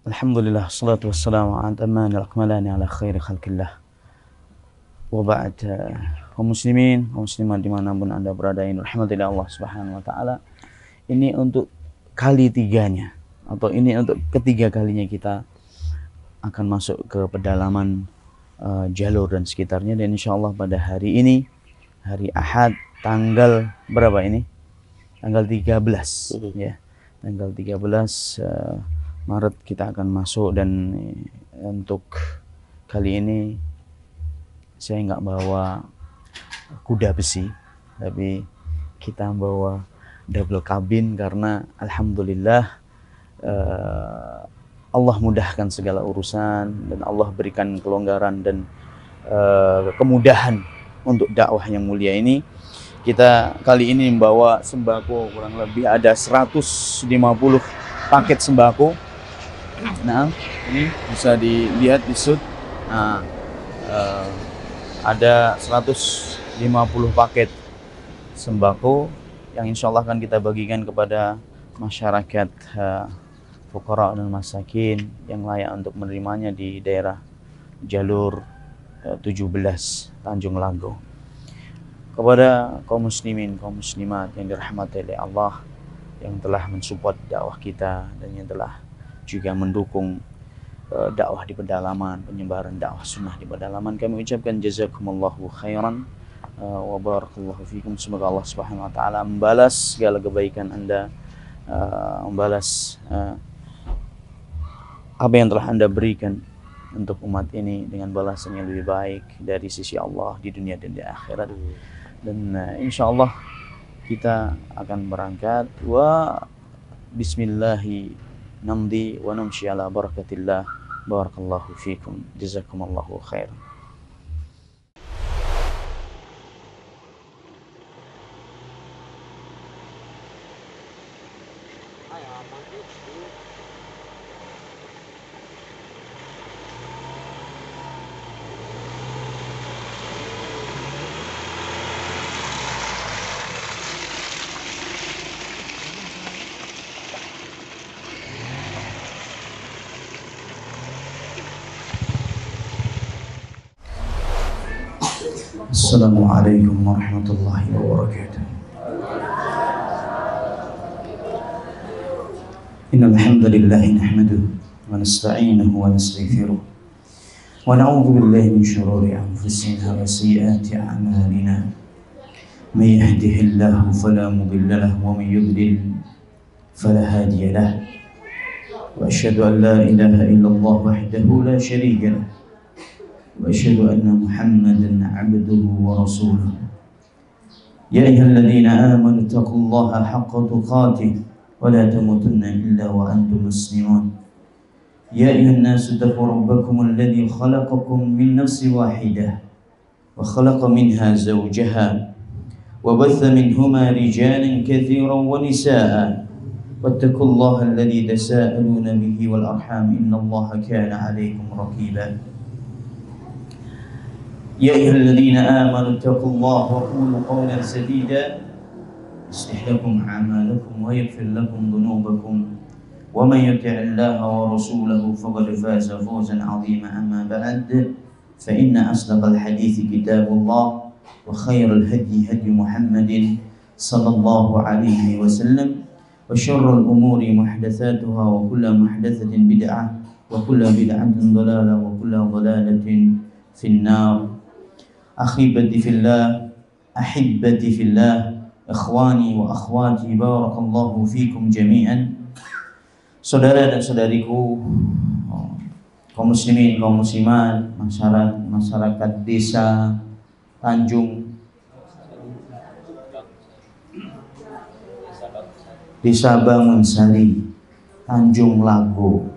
Alhamdulillah, salatu wassalamu ala atammanil akmalani ala khairi khalqillah. Wa ba'd, kaum muslimin, kaum muslimat dimanapun anda berada, ini rahmatillah Allah subhanahu wa ta'ala. Ini untuk kali tiganya, atau ini untuk ketiga kalinya kita akan masuk ke pedalaman Jalur dan sekitarnya. Dan insyaAllah pada hari ini, hari Ahad, tanggal berapa ini? Tanggal 13 ya. Tanggal 13 Maret kita akan masuk. Dan untuk kali ini saya nggak bawa kuda besi, tapi kita bawa double cabin karena alhamdulillah Allah mudahkan segala urusan dan Allah berikan kelonggaran dan kemudahan untuk dakwah yang mulia ini. Kita kali ini membawa sembako, kurang lebih ada 150 paket sembako. Nah, ini bisa dilihat di sud. Nah, ada 150 paket sembako yang insya Allah akan kita bagikan kepada masyarakat fuqara dan masakin yang layak untuk menerimanya di daerah Jalur 17 Tanjung Lago. Kepada kaum muslimin, kaum muslimat yang dirahmati oleh Allah, yang telah mensupport dakwah kita dan yang telah juga mendukung dakwah di pedalaman, penyebaran dakwah sunnah di pedalaman, kami ucapkan jazakumullahu khairan wa barakallahu fikum. Semoga Allah subhanahu wa ta'ala membalas segala kebaikan anda, membalas apa yang telah anda berikan untuk umat ini dengan balasan yang lebih baik dari sisi Allah di dunia dan di akhirat. Dan insyaallah kita akan berangkat. Wa bismillahi namdi wa namshi ala barakatillah. Barakallahu fikum, jazakumullahu khair. Assalamualaikum warahmatullahi wabarakatuh. Innal hamdalillah nahmaduhu wa nasta'inuhu wa nastaghfiruh wa na'udzu billahi min shururi anfusina wa sayyiati a'malina. May yahdihillahu fala mudilla lahu wa may yudlil fala hadiya lahu. Wa asyhadu an la ilaha illallah wahdahu la syarika lahu وأشهد أن محمدا عبده ورسوله. يا أيها الذين آمنوا اتقوا الله حق تقاته ولا تموتن إلا وأنتم مسلمون. يا أيها الناس اتقوا ربكم الذي خلقكم من نفس واحدة وخلق منها زوجها وبث منهما رجالا كثيرا ونساء واتقوا الله الذي تساءلون به والأرحام إن الله كان عليكم رقيبا. يا أيها الذين آمنوا اتقوا الله وقولوا قولا سديدا يصلح لكم أعمالكم ويغفر لكم ذنوبكم ومن يطع الله ورسوله فقد فاز فوزا عظيما. أما بعد فإن أصدق الحديث كتاب الله وخير الهدي هدي محمد صلى الله عليه وسلم وشر الأمور محدثاتها وكل محدثة بدعة وكل بدعة ضلالة وكل ضلالة في النار. Akhibati fillah, ahibati fillah, ikhwani wa akhwati, barakallahu fikum jami'an. Saudara dan saudariku, kaum muslimin, kaum muslimat, masyarakat desa Tanjung, Desa Bangun Sari, Tanjung Lago,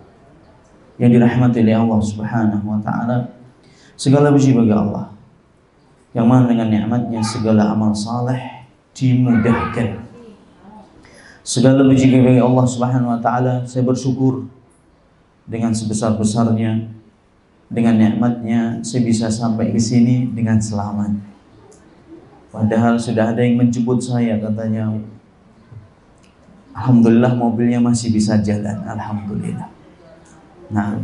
yang dirahmati oleh Allah subhanahu wa ta'ala. Segala puji bagi Allah yang mana dengan nikmatnya segala amal saleh dimudahkan. Segala puji bagi Allah subhanahu wa ta'ala. Saya bersyukur dengan sebesar-besarnya, dengan nikmatnya saya bisa sampai ke sini dengan selamat. Padahal sudah ada yang menjemput saya, katanya alhamdulillah mobilnya masih bisa jalan, alhamdulillah. Nah,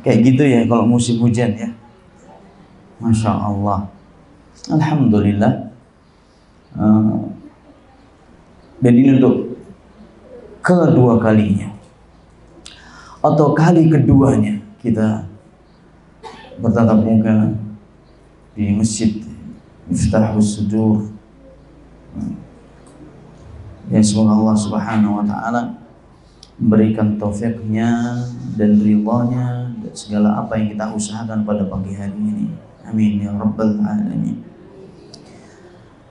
kayak gitu ya kalau musim hujan ya. Masya Allah. Alhamdulillah. Dan ini untuk kedua kalinya atau kali keduanya kita bertatap muka di masjid Miftahus Sudur. Ya, semoga Allah Subhanahu wa taala memberikan taufiknya dan ridhanya dan segala apa yang kita usahakan pada pagi hari ini. Amin ya rabbal alamin.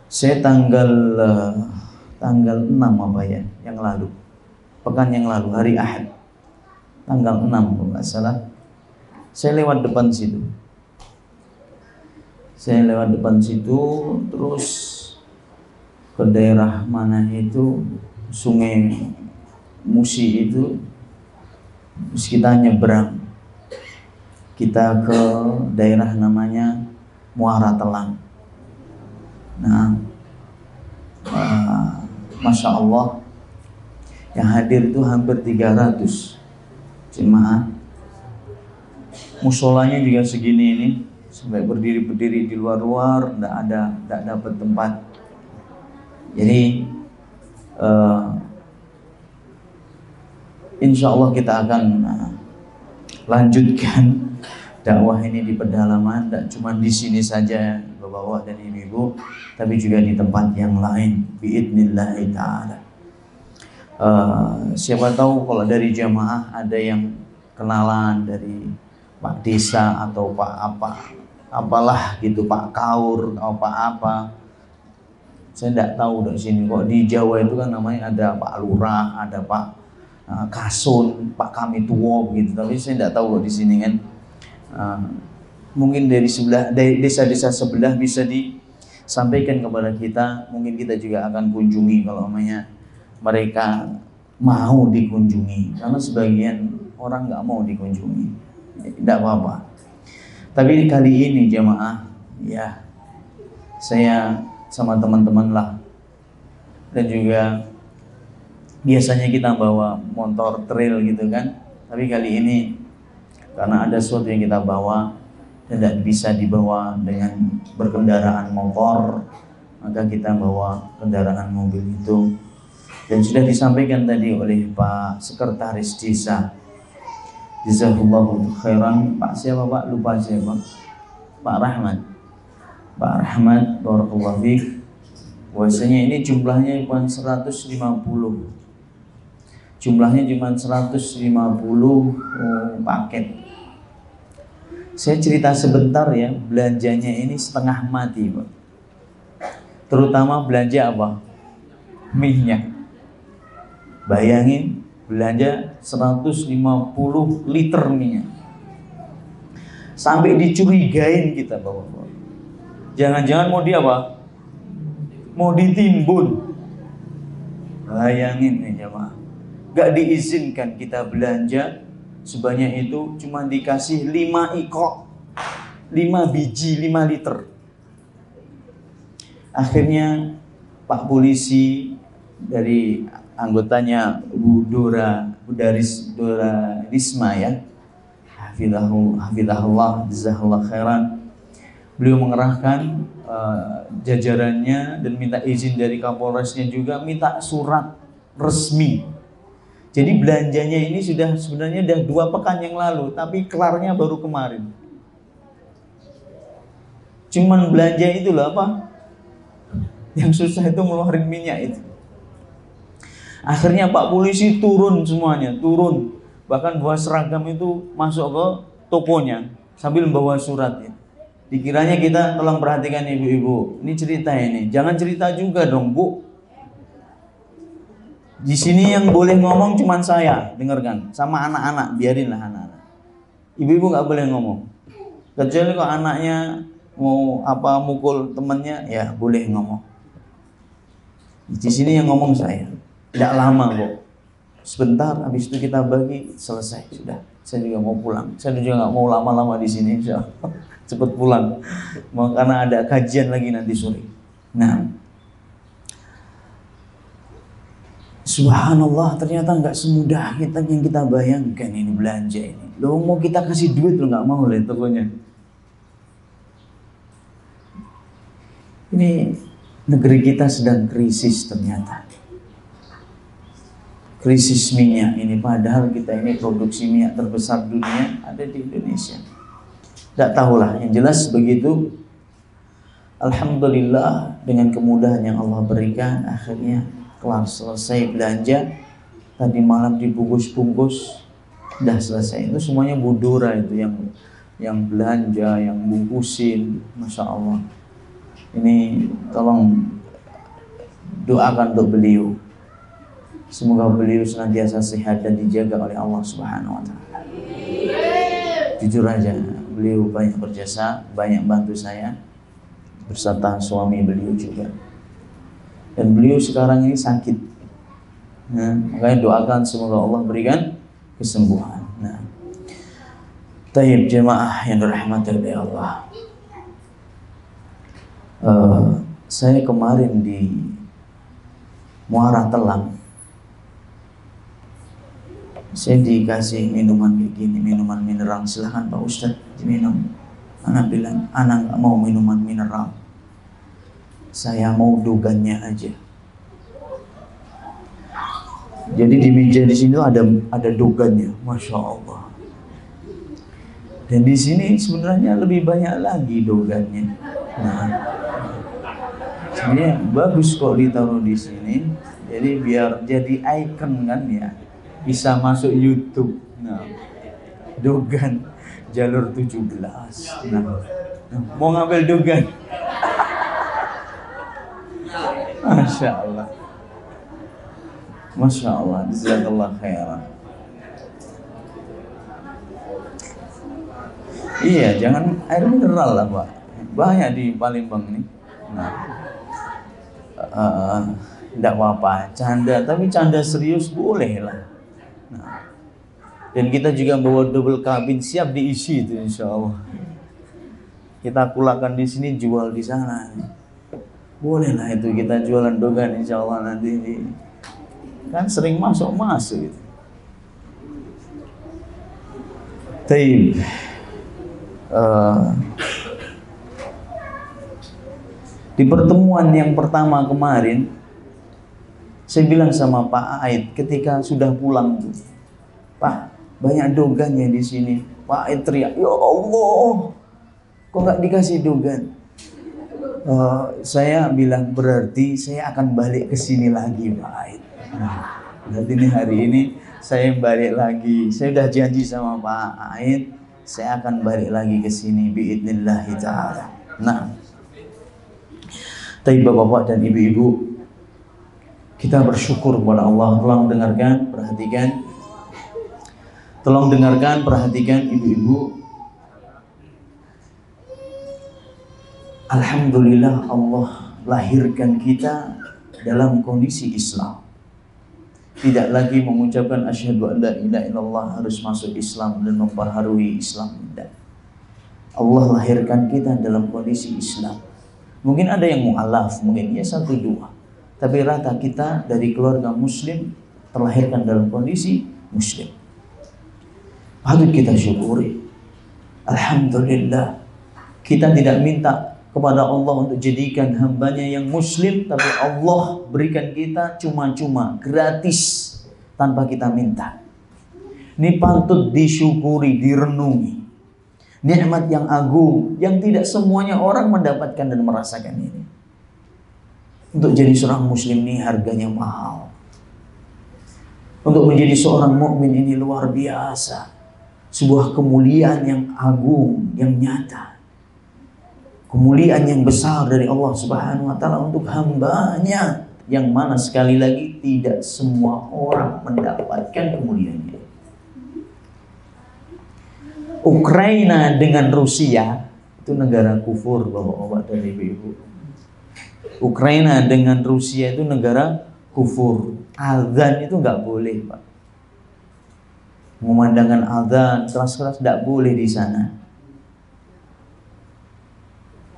Saya tanggal 6 apa ya yang lalu, pekan yang lalu, hari Ahad, tanggal 6 kalau nggak salah, saya lewat depan situ. Terus ke daerah mana itu, Sungai Musi itu. Terus kita nyebrang, kita ke daerah namanya Muara Telang. Nah, Masya Allah, yang hadir itu hampir 300 jemaah. Musolanya juga segini ini, sampai berdiri di luar, tidak dapat tempat. Jadi insya Allah kita akan lanjutkan dakwah ini di pedalaman, tidak cuma di sini saja Bapak-bapak dan Ibu-ibu, tapi juga di tempat yang lain biidnillahi ta'ala. Siapa tahu kalau dari jamaah ada yang kenalan dari Pak Desa atau Pak apalah gitu, Pak Kaur atau Pak apa. Saya tidak tahu dari sini. Kok di Jawa itu kan namanya ada Pak Lurah, ada Pak Kasun, Pak Kami Tuwo gitu. Tapi saya tidak tahu di sini kan. Mungkin dari desa-desa sebelah bisa disampaikan kepada kita. Mungkin kita juga akan kunjungi kalau namanya mereka mau dikunjungi. Karena sebagian orang nggak mau dikunjungi. Tidak apa-apa. Tapi kali ini jemaah, ya saya sama teman-teman lah, dan juga biasanya kita bawa motor trail gitu kan. Tapi kali ini karena ada sesuatu yang kita bawa tidak bisa dibawa dengan berkendaraan motor, maka kita bawa kendaraan mobil itu. Dan sudah disampaikan tadi oleh Pak Sekretaris Desa, jazakallahu khairan. Pak siapa Pak? Lupa siapa? Pak Rahmat, barakallahu fiik. Bahwasanya ini jumlahnya cuma 150. Jumlahnya cuma 150 paket. Saya cerita sebentar ya, belanjanya ini setengah mati Pak. Terutama belanja apa? Minyak. Bayangin belanja 150 liter minyak. Sampai dicurigain kita Bapak. Jangan-jangan mau dia apa? Mau ditimbun. Bayangin nih jemaah. Gak diizinkan kita belanja sebanyak itu, cuma dikasih 5 ikok, 5 biji, 5 liter. Akhirnya Pak Polisi dari anggotanya Bu Risma ya, hafizahullah, jazakallah khairan. Beliau mengerahkan jajarannya dan minta izin dari Kapolresnya juga, minta surat resmi. Jadi belanjanya ini sebenarnya sudah 2 pekan yang lalu, tapi kelarnya baru kemarin. Cuman belanja itu lah apa? Yang susah itu ngeluarin minyak itu. Akhirnya Pak Polisi turun semuanya, turun. Bahkan bawa seragam itu masuk ke tokonya sambil membawa suratnya. Dikiranya kita tolong perhatikan ibu-ibu, ini cerita ini. Jangan cerita juga dong Bu. Di sini yang boleh ngomong cuma saya, dengarkan, sama anak-anak, biarinlah anak-anak. Ibu-ibu nggak boleh ngomong. Kecuali kalau anaknya mau apa mukul temannya, ya boleh ngomong. Di sini yang ngomong saya. Tidak lama kok. Sebentar, habis itu kita bagi, selesai sudah. Saya juga mau pulang. Saya juga nggak mau lama-lama di sini, insyaallah. Cepat pulang. Karena ada kajian lagi nanti sore. Nah, Subhanallah, ternyata nggak semudah yang kita bayangkan ini belanja ini. Lo mau kita kasih duit lo nggak mau lihat tokonya. Ini negeri kita sedang krisis ternyata. Krisis minyak ini, padahal kita ini produksi minyak terbesar dunia ada di Indonesia. Tidak tahulah, yang jelas begitu. Alhamdulillah dengan kemudahan yang Allah berikan, akhirnya kelar, selesai belanja. Tadi malam dibungkus-bungkus, udah selesai. Itu semuanya Budora itu yang belanja, yang bungkusin, masya Allah. Ini tolong doakan untuk beliau. Semoga beliau senantiasa sehat dan dijaga oleh Allah Subhanahu wa taala. Jujur aja, beliau banyak berjasa, banyak bantu saya berserta suami beliau juga. Dan beliau sekarang ini sakit. Nah, makanya doakan semoga Allah berikan kesembuhan. Nah, tayyib jemaah yang dirahmati oleh Allah. Saya kemarin di Muara Telang, saya dikasih minuman kayak gini, minuman mineral. Silahkan Pak Ustadz diminum. Anak bilang, anak nggak mau minuman mineral. Saya mau dogannya aja. Jadi di meja di sini ada dogannya, masya Allah. Dan di sini sebenarnya lebih banyak lagi dogannya. Nah, sebenarnya bagus kok ditaruh di sini. Jadi biar jadi icon kan ya, bisa masuk YouTube. Nah, dogan jalur 17. Nah, mau ngambil dogan. Masya Allah. Masya Allah. Jazakallah khairan. Iya, jangan air mineral lah Pak. Banyak di Palembang ini. Nah, tidak apa-apa, canda. Tapi canda serius boleh lah. Nah, dan kita juga bawa double kabin siap diisi itu insya Allah. Kita kulakan di sini, jual di sana. Boleh lah itu kita jualan dogan insya Allah nanti. Kan sering masuk gitu. Taib. Di pertemuan yang pertama kemarin, saya bilang sama Pak Aid ketika sudah pulang tuh, Pak, banyak dogannya di sini. Pak Aid teriak, ya Allah, kok nggak dikasih dogan? Saya bilang berarti saya akan balik ke sini lagi, Pak Aid. Nah, berarti ini hari ini saya balik lagi. Saya udah janji sama Pak Aid, saya akan balik lagi ke sini biidznillah ta'ala. Nah, tapi bapak-bapak dan ibu-ibu, kita bersyukur kepada Allah. Tolong dengarkan, perhatikan. Tolong dengarkan, perhatikan ibu-ibu. Alhamdulillah Allah lahirkan kita dalam kondisi Islam. Tidak lagi mengucapkan asyhadu an la ilaha illallah harus masuk Islam dan memperharui Islam. Tidak. Allah lahirkan kita dalam kondisi Islam. Mungkin ada yang mu'alaf, mungkin ya 1-2. Tapi rata kita dari keluarga muslim terlahirkan dalam kondisi muslim. Patut kita syukuri. Alhamdulillah. Kita tidak minta kepada Allah untuk jadikan hambanya yang muslim, tapi Allah berikan kita cuma-cuma, gratis, tanpa kita minta. Ini patut disyukuri, direnungi. Nikmat yang agung, yang tidak semuanya orang mendapatkan dan merasakan ini. Untuk jadi seorang muslim ini harganya mahal. Untuk menjadi seorang mukmin ini luar biasa. Sebuah kemuliaan yang agung, yang nyata. Kemuliaan yang besar dari Allah Subhanahu wa ta'ala untuk hambanya, yang mana sekali lagi tidak semua orang mendapatkan kemuliaannya. Ukraina dengan Rusia itu negara kufur, bapak-bapak dan ibu-ibu. Ukraina dengan Rusia itu negara kufur. Azan itu nggak boleh, Pak. Memandangkan azan keras-keras tidak boleh di sana.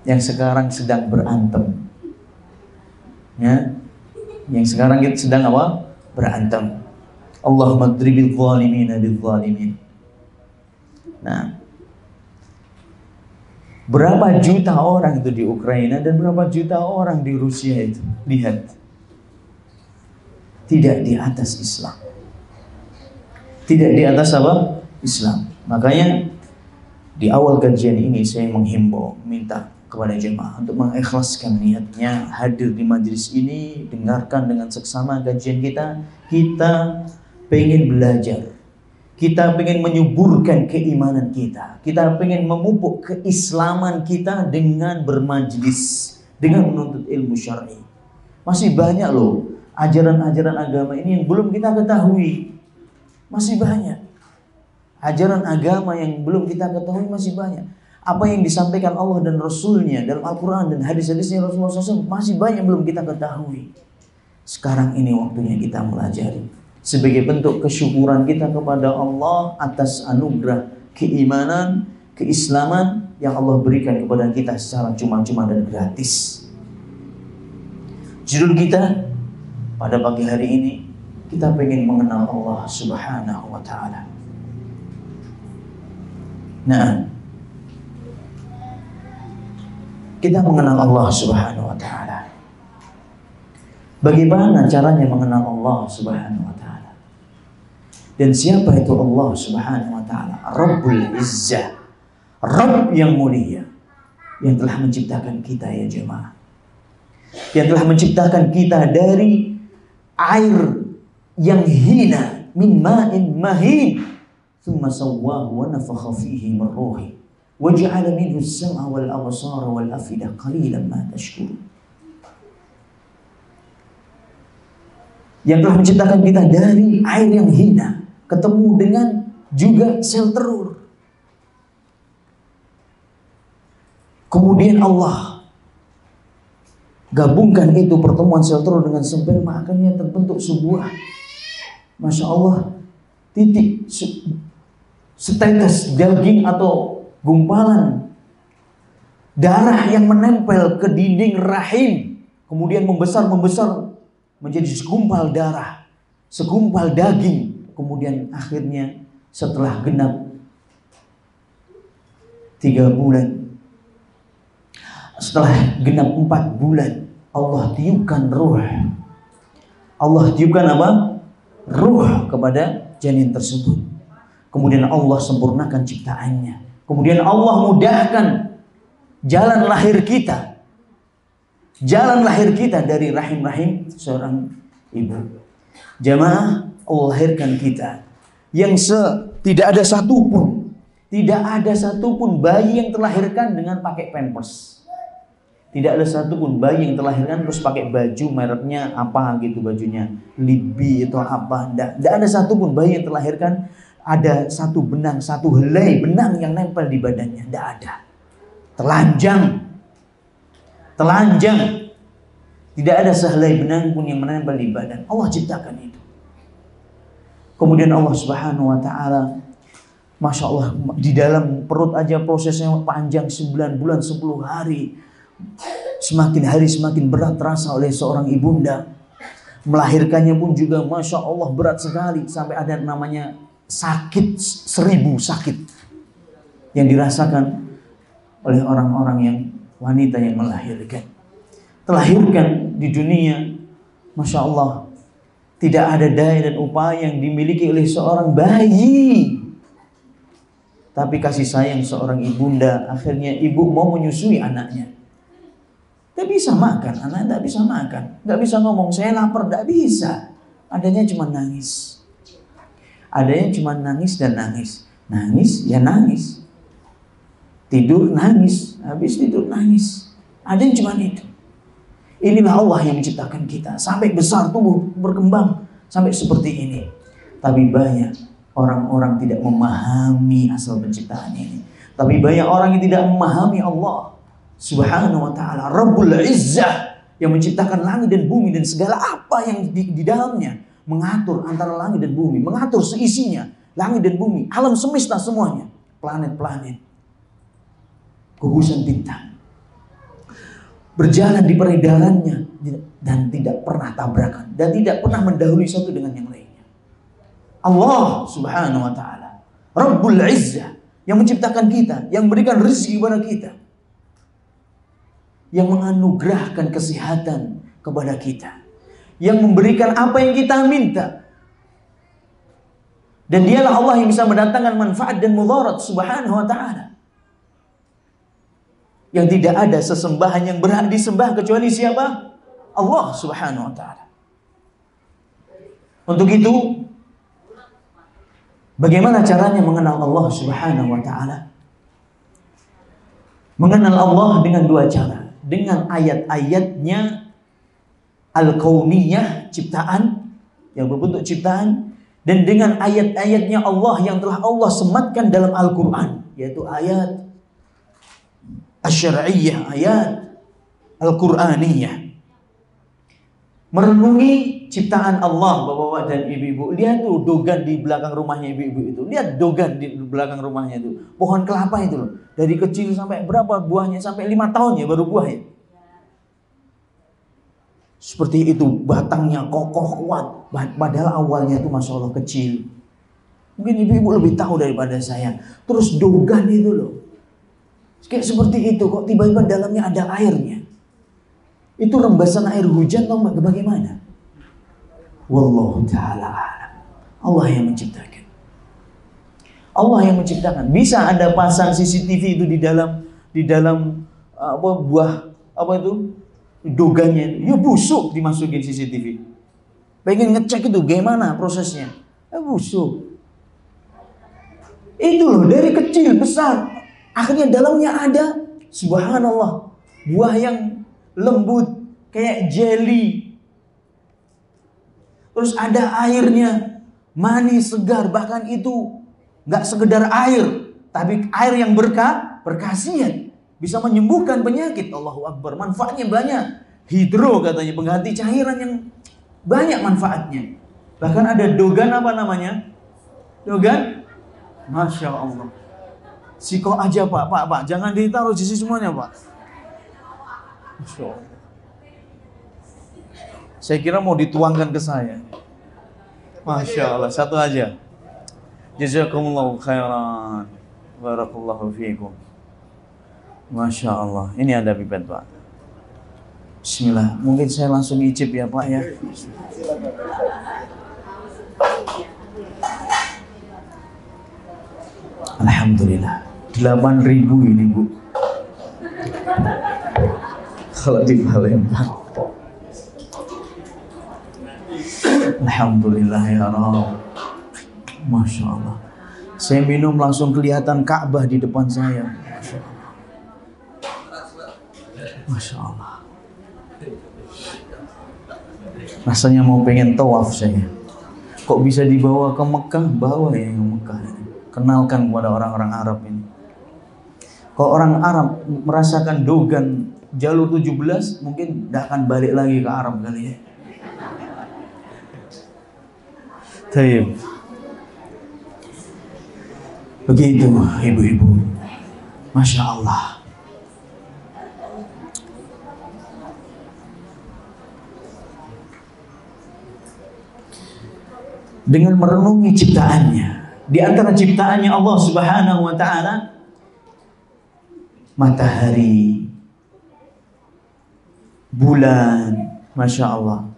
Yang sekarang sedang berantem, ya, yang sekarang itu sedang apa? berantem. Allahumma dribil zalimina bil zalimin. Nah, berapa juta orang itu di Ukraina dan berapa juta orang di Rusia itu? Lihat, tidak di atas Islam. Tidak di atas apa? Islam. Makanya di awal kajian ini saya menghimbau, minta kepada jemaah untuk mengikhlaskan niatnya hadir di majelis ini, dengarkan dengan seksama kajian kita. Kita pengen belajar, kita pengen menyuburkan keimanan kita, kita pengen memupuk keislaman kita dengan bermajlis, dengan menuntut ilmu syar'i. Masih banyak loh ajaran-ajaran agama ini yang belum kita ketahui. Masih banyak ajaran agama yang belum kita ketahui, masih banyak. Apa yang disampaikan Allah dan Rasulnya dalam Al-Quran dan hadis-hadisnya Rasulullah SAW masih banyak belum kita ketahui. Sekarang ini waktunya kita pelajari sebagai bentuk kesyukuran kita kepada Allah atas anugerah keimanan, keislaman yang Allah berikan kepada kita secara cuma-cuma dan gratis. Judul kita pada pagi hari ini, kita pengen mengenal Allah Subhanahu wa Ta'ala. Nah, kita mengenal Allah Subhanahu wa Ta'ala. Bagaimana caranya mengenal Allah Subhanahu wa Ta'ala? Dan siapa itu Allah Subhanahu wa Ta'ala? Rabbul Izzah, Rabb yang mulia, yang telah menciptakan kita ya jemaah, yang telah menciptakan kita dari air yang hina, min ma'in mahin, thumma sawwahu wa nafakha fihi min ruhi waja'ala minhu as-sam'a wal absara wal afida qalilan ma tashkurun. Yang telah menciptakan kita dari air yang hina, ketemu dengan juga sel telur. Kemudian Allah gabungkan itu pertemuan sel telur dengan sperma, akhirnya terbentuk sebuah, Masya Allah, titik setetes daging atau gumpalan darah yang menempel ke dinding rahim, kemudian membesar menjadi segumpal darah, segumpal daging. Kemudian akhirnya setelah genap 3 bulan, setelah genap 4 bulan, Allah tiupkan ruh. Allah tiupkan apa? Ruh kepada janin tersebut. Kemudian Allah sempurnakan ciptaannya. Kemudian Allah mudahkan jalan lahir kita. Jalan lahir kita dari rahim-rahim seorang ibu. Jamaah, Allah lahirkan kita yang tidak ada satupun bayi yang terlahirkan dengan pakai pampers. Tidak ada satupun bayi yang terlahirkan terus pakai baju mereknya apa gitu, bajunya Libby atau apa. Tidak ada satupun bayi yang terlahirkan ada satu benang, satu helai benang yang nempel di badannya. Tidak ada. Telanjang. Tidak ada sehelai benang pun yang menempel di badan. Allah ciptakan itu. Kemudian Allah Subhanahu wa Ta'ala, Masya Allah, di dalam perut aja prosesnya panjang 9 bulan 10 hari. Semakin hari semakin berat terasa oleh seorang ibunda. Melahirkannya pun juga Masya Allah berat sekali. Sampai ada namanya sakit, 1000 sakit yang dirasakan oleh orang-orang yang wanita yang melahirkan. Terlahirkan di dunia, Masya Allah, tidak ada daya dan upaya yang dimiliki oleh seorang bayi. Tapi kasih sayang seorang ibunda, akhirnya ibu mau menyusui anaknya. Tidak bisa makan, anak tidak bisa makan, tidak bisa ngomong saya lapar, tidak bisa. Adanya cuma nangis. Adanya cuma nangis dan nangis. Nangis ya nangis. Tidur nangis, habis tidur nangis. Adanya cuma itu. Inilah Allah yang menciptakan kita sampai besar, tumbuh, berkembang sampai seperti ini. Tapi banyak orang-orang tidak memahami asal penciptaan ini. Tapi banyak orang yang tidak memahami Allah Subhanahu wa Ta'ala, Rabbul Izzah, yang menciptakan langit dan bumi dan segala apa yang di dalamnya, mengatur antara langit dan bumi, mengatur seisinya, langit dan bumi, alam semesta semuanya, planet-planet, gugusan bintang. berjalan di peredarannya, dan tidak pernah tabrakan, dan tidak pernah mendahului satu dengan yang lainnya. Allah Subhanahu wa ta'ala, Rabbul Izzah, yang menciptakan kita, yang memberikan rezeki kepada kita, yang menganugerahkan kesehatan kepada kita, yang memberikan apa yang kita minta. Dan dialah Allah yang bisa mendatangkan manfaat dan mudarat Subhanahu wa ta'ala. Yang tidak ada sesembahan yang berhak disembah kecuali siapa? Allah Subhanahu wa ta'ala. Untuk itu, bagaimana caranya mengenal Allah Subhanahu wa ta'ala? Mengenal Allah dengan dua cara. Dengan ayat-ayatnya al-kauniyah, ciptaan, yang berbentuk ciptaan, dan dengan ayat-ayatnya Allah yang telah Allah sematkan dalam Al-Quran, yaitu ayat asy-syar'iyyah, ayat Al-Qur'aniyah. Merenungi ciptaan Allah, bapak-bapak dan ibu-ibu. Lihat tuh dogan di belakang rumahnya ibu-ibu itu. Lihat dogan di belakang rumahnya itu. Pohon kelapa itu loh. Dari kecil sampai berapa buahnya? Sampai 5 tahun ya baru buahnya. Seperti itu, batangnya kokoh kuat. Padahal awalnya itu Masya Allah kecil. Mungkin ibu-ibu lebih tahu daripada saya. Terus dogan itu loh. Kayak seperti itu, kok tiba-tiba dalamnya ada airnya. Itu rembasan air hujan atau bagaimana? Wallahu ta'ala a'lam. Allah yang menciptakan. Allah yang menciptakan. Bisa Anda pasang CCTV itu di dalam buah itu dogannya. Ya busuk dimasukin CCTV. Pengen ngecek itu gimana prosesnya? Ya busuk. Itu loh dari kecil besar. Akhirnya dalamnya ada, subhanallah, buah yang lembut kayak jelly. Terus ada airnya, manis, segar. Bahkan itu gak sekedar air, tapi air yang berkhasiat, bisa menyembuhkan penyakit. Allahu Akbar, manfaatnya banyak. Hidro katanya, pengganti cairan yang banyak manfaatnya. Bahkan ada dogan apa namanya? Dogan, Masya Allah. Siko aja Pak, jangan ditaruh di sini semuanya Pak. Masya Allah. Saya kira mau dituangkan ke saya. Masya Allah, satu aja. Jazakumullahu khairan. Barakallahu fiikum. Masya Allah. Ini ada pipet Pak. Bismillah. Mungkin saya langsung icip ya Pak ya. Alhamdulillah. 8.000 ini Bu. Kalau di Palembang. Alhamdulillah ya Rabb. Masya Allah. Saya minum langsung kelihatan Ka'bah di depan saya. Masya Allah. Masya Allah. Rasanya mau pengen tawaf saya. Kok bisa dibawa ke Mekah? Bawa ya ke Mekah. Kenalkan kepada orang-orang Arab ini. Kalau orang Arab merasakan dogan jalur 17, mungkin tidak akan balik lagi ke Arab kali ya. Taib. Begitu ibu-ibu. Masya Allah. Dengan merenungi ciptaannya, di antara ciptaannya Allah Subhanahu wa ta'ala, matahari, bulan, Masya Allah,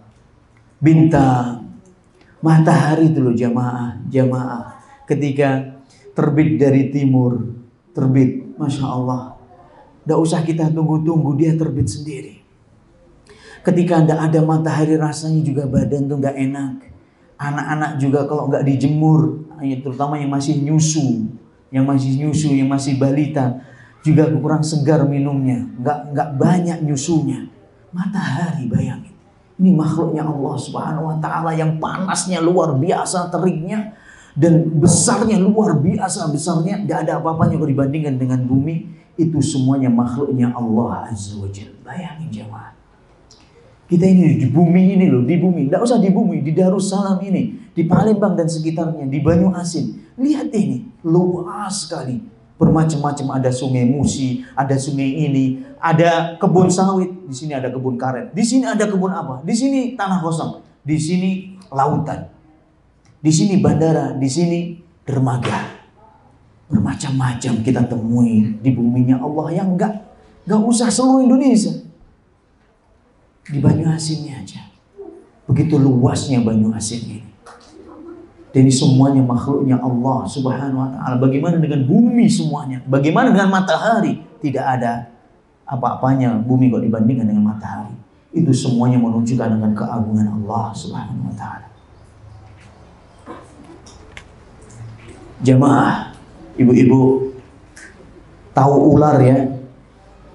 bintang. Matahari itu loh jamaah, ketika terbit dari timur, terbit, Masya Allah, tidak usah kita tunggu-tunggu, dia terbit sendiri. Ketika tidak ada matahari rasanya juga badan tuh nggak enak. Anak-anak juga kalau nggak dijemur, terutama yang masih nyusu, yang masih balita, juga kurang segar minumnya, nggak banyak nyusunya. Matahari, bayangin, ini makhluknya Allah Subhanahu wa ta'ala yang panasnya luar biasa teriknya, dan besarnya luar biasa besarnya, tidak ada apa-apanya kalau dibandingkan dengan bumi. Itu semuanya makhluknya Allah Azza wa Jalla. Bayangin jemaah, kita ini di bumi ini loh, di bumi, tidak usah di bumi, di Darussalam ini, di Palembang dan sekitarnya, di Banyu Asin. Lihat ini, luas sekali. Bermacam-macam, ada sungai Musi, ada sungai ini, ada kebun sawit, di sini ada kebun karet, di sini ada kebun apa, di sini tanah kosong, di sini lautan, di sini bandara, di sini dermaga. Bermacam-macam kita temui di buminya Allah yang enggak usah seluruh Indonesia. Di Banyuasinnya aja. Begitu luasnya Banyuasin ini. Dan ini semuanya makhluknya Allah Subhanahu wa ta'ala. Bagaimana dengan bumi semuanya? Bagaimana dengan matahari? Tidak ada apa-apanya bumi kok dibandingkan dengan matahari. Itu semuanya menunjukkan dengan keagungan Allah Subhanahu wa ta'ala. Jamaah, ibu-ibu, tahu ular ya?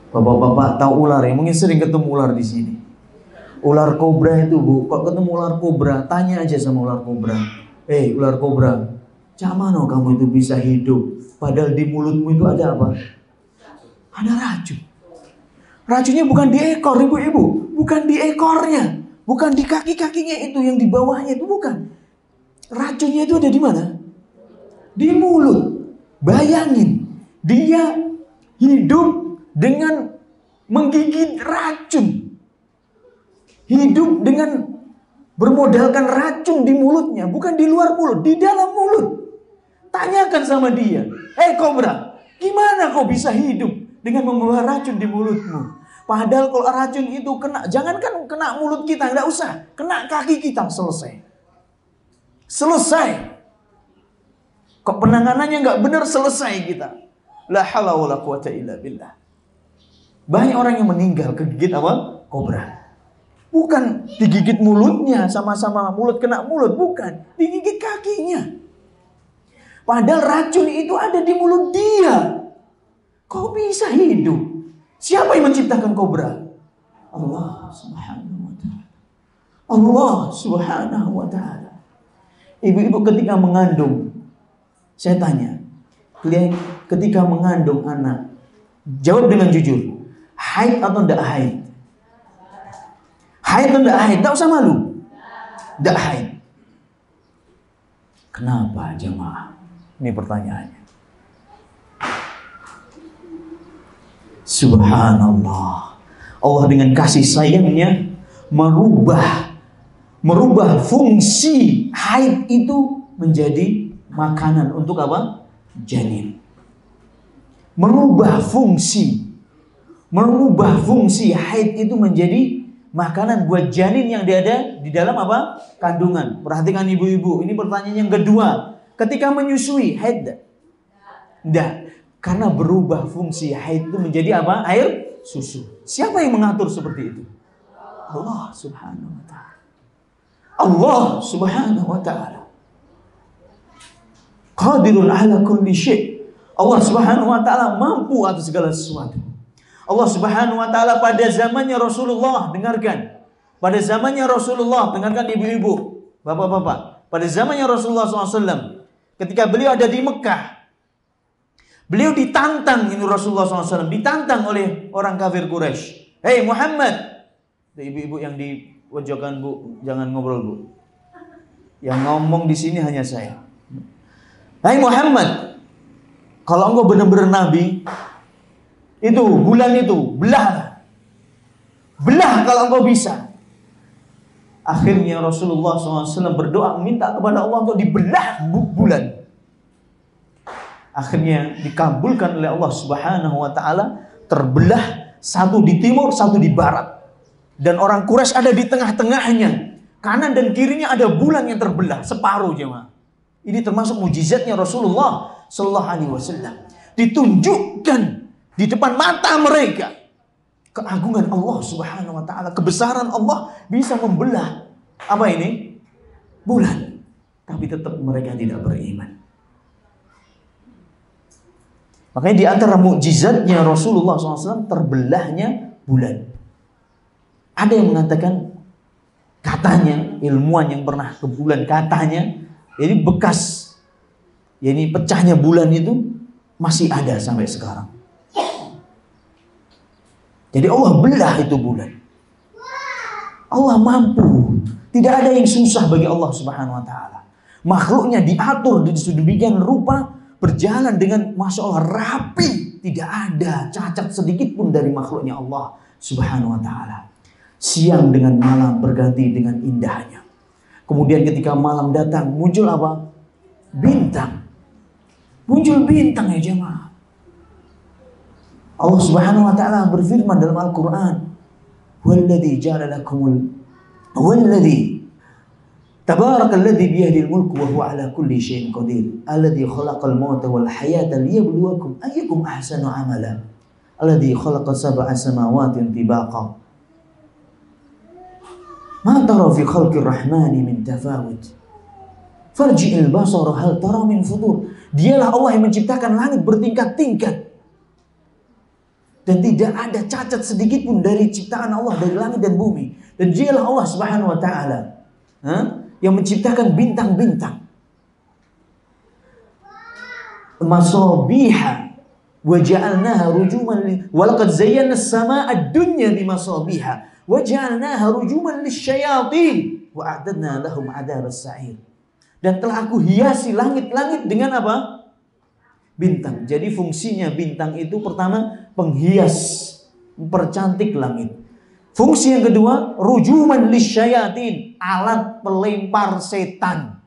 Bapak-bapak tahu ular ya? Mungkin sering ketemu ular di sini. Ular kobra itu, Bu, kok ketemu ular kobra, tanya aja sama ular kobra. Ular kobra, camano kamu itu bisa hidup? Padahal di mulutmu itu ada apa? Ada racun. Racunnya bukan di ekor, ibu-ibu. Bukan di ekornya. Bukan di kaki-kakinya itu, yang di bawahnya itu bukan. Racunnya itu ada di mana? Di mulut. Bayangin, dia hidup dengan menggigit racun. Hidup dengan bermodalkan racun di mulutnya, bukan di luar mulut, di dalam mulut. Tanyakan sama dia, kobra, gimana kau bisa hidup dengan membawa racun di mulutmu? Padahal kalau racun itu kena, jangankan kena mulut kita, nggak usah, kena kaki kita, selesai. Selesai. Kok penanganannya nggak benar, selesai kita. La haula wala quwata illa billah. Banyak orang yang meninggal kegigit apa? Kobra. Bukan digigit mulutnya, sama-sama mulut kena mulut, bukan. Digigit kakinya. Padahal racun itu ada di mulut dia. Kok bisa hidup? Siapa yang menciptakan kobra? Allah Subhanahu wa ta'ala. Allah Subhanahu wa ta'ala. Ibu-ibu ketika mengandung, saya tanya, ketika mengandung anak, jawab dengan jujur, haid atau tidak haid? Haid atau tidak haid? Tidak usah malu. Tidak haid. Kenapa jemaah? Ini pertanyaannya. Subhanallah. Allah dengan kasih sayangnya merubah fungsi haid itu menjadi makanan untuk apa? Janin. Merubah fungsi haid itu menjadi makanan buat janin yang ada di dalam apa? Kandungan. Perhatikan ibu-ibu, ini pertanyaan yang kedua. Ketika menyusui, haid? Tidak. Karena berubah fungsi haid itu menjadi apa? Air susu. Siapa yang mengatur seperti itu? Allah Subhanahu wa ta'ala. Allah Subhanahu wa ta'ala. Qadirun ala kulli syai'. Allah Subhanahu wa ta'ala mampu atas segala sesuatu. Allah Subhanahu wa ta'ala pada zamannya Rasulullah, dengarkan. Pada zamannya Rasulullah, dengarkan ibu-ibu, bapak-bapak. Pada zamannya Rasulullah SAW, ketika beliau ada di Mekah, beliau ditantang, ini Rasulullah SAW, ditantang oleh orang kafir Quraisy. Hei Muhammad. Ibu-ibu yang di pojokan, Bu, jangan ngobrol, Bu. Yang ngomong di sini hanya saya. Hei Muhammad, kalau engkau benar-benar nabi, itu bulan itu belah kalau engkau bisa. Akhirnya Rasulullah SAW berdoa minta kepada Allah untuk dibelah bulan. Akhirnya dikabulkan oleh Allah Subhanahu wa ta'ala, terbelah, satu di timur, satu di barat. Dan orang Quraisy ada di tengah-tengahnya. Kanan dan kirinya ada bulan yang terbelah separuh, jemaah. Ini termasuk mujizatnya Rasulullah sallallahu alaihi wasallam. Ditunjukkan di depan mata mereka keagungan Allah Subhanahu wa ta'ala, kebesaran Allah bisa membelah apa ini? Bulan. Tapi tetap mereka tidak beriman. Makanya di antara mukjizatnya Rasulullah SAW terbelahnya bulan. Ada yang mengatakan, katanya ilmuwan yang pernah ke bulan, katanya jadi bekas, jadi pecahnya bulan itu masih ada sampai sekarang. Jadi Allah belah itu bulan. Allah mampu. Tidak ada yang susah bagi Allah Subhanahu wa ta'ala. Makhluknya diatur di sedemikian rupa berjalan dengan Masya Allah rapi, tidak ada cacat sedikit pun dari makhluknya Allah Subhanahu wa ta'ala. Siang dengan malam berganti dengan indahnya. Kemudian ketika malam datang muncul apa? Bintang. Muncul bintang ya jemaah. Allah Subhanahu wa ta'ala berfirman dalam Al-Qur'an, "Walladzi ja'ala lakumul Tabarakalladzi biyadihil mulku wa huwa ala kulli syai'in qadir. Alladzi khalaqal mauta wal hayata liyabluwakum ayyukum ahsanu amala. Alladzi khalaqa sab'a samawatin tibaqa. Ma tara fi khalqir rahmani min tafawut. Farji'il basara hal tara min futur." Dialah Allah yang menciptakan langit bertingkat-tingkat. Dan tidak ada cacat sedikit pun dari ciptaan Allah dari langit dan bumi. Dan dialah Allah Subhanahu wa ta'ala yang menciptakan bintang-bintang. Masabiha wa ja'alnaha rujuman wa laqad zayyana as-samaa'a ad-dunya bimasabiha wa ja'alnaha rujuman lisyayatin wa a'tadna lahum 'adzabas sa'ir. Dan telah aku hiasi langit-langit dengan apa? Bintang. Jadi fungsinya bintang itu pertama penghias, mempercantik langit. Fungsi yang kedua, rujuman lisyayatin, alat pelempar setan.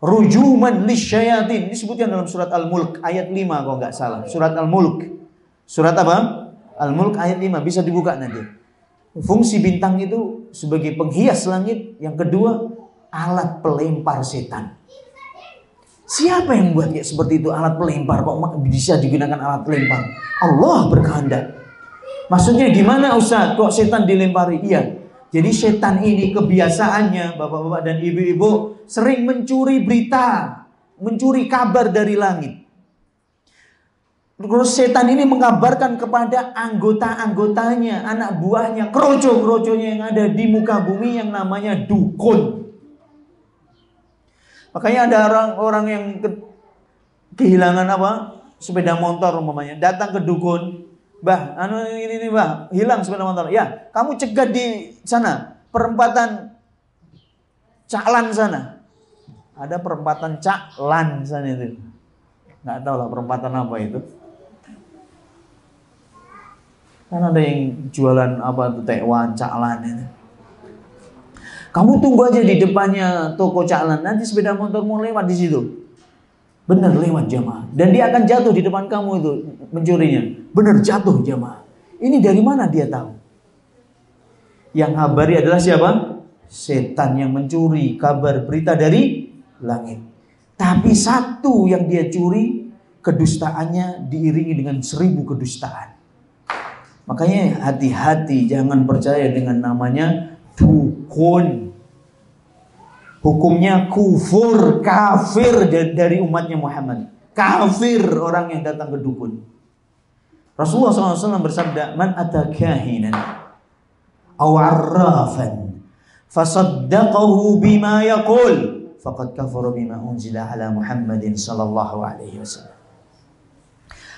Rujuman lisyayatin, disebutkan dalam surat Al-Mulk ayat 5 kalau nggak salah. Surat Al-Mulk. Surat apa? Al-Mulk ayat 5, bisa dibuka nanti. Fungsi bintang itu sebagai penghias langit, yang kedua alat pelempar setan. Siapa yang membuat kayak seperti itu, alat pelempar? Kok bisa digunakan alat pelempar? Allah berkehendak. Maksudnya gimana Ustaz? Kok setan dilempari? Iya. Jadi setan ini kebiasaannya, bapak-bapak dan ibu-ibu, sering mencuri berita, mencuri kabar dari langit. Terus setan ini mengabarkan kepada anggota-anggotanya, anak buahnya, kroco-kroconya yang ada di muka bumi yang namanya dukun. Makanya ada orang-orang yang kehilangan apa? Sepeda motor umpamanya, datang ke dukun. Bah, ini bah, hilang sepeda motor. Ya, kamu cegat di sana, perempatan Caklan sana. Ada perempatan Caklan sana itu. Nggak tahu lah perempatan apa itu. Kan ada yang jualan apa tuh tekwan Caklan itu. Kamu tunggu aja di depannya toko Caklan, nanti sepeda motor mau lewat di situ. Benar lewat jamaah. Dan dia akan jatuh di depan kamu itu mencurinya. Benar jatuh jamaah. Ini dari mana dia tahu? Yang habari adalah siapa? Setan yang mencuri kabar berita dari langit. Tapi satu yang dia curi, kedustaannya diiringi dengan 1000 kedustaan. Makanya hati-hati, jangan percaya dengan namanya dukun. Hukumnya kufur, kafir dari umatnya Muhammad. Kafir orang yang datang ke dukun. Rasulullah SAW bersabda, "Man ata kahinan aw arrafan fasaddaqahu bima yaqul faqad kafara bima unzila ala Muhammadin sallallahu alaihi wasallam."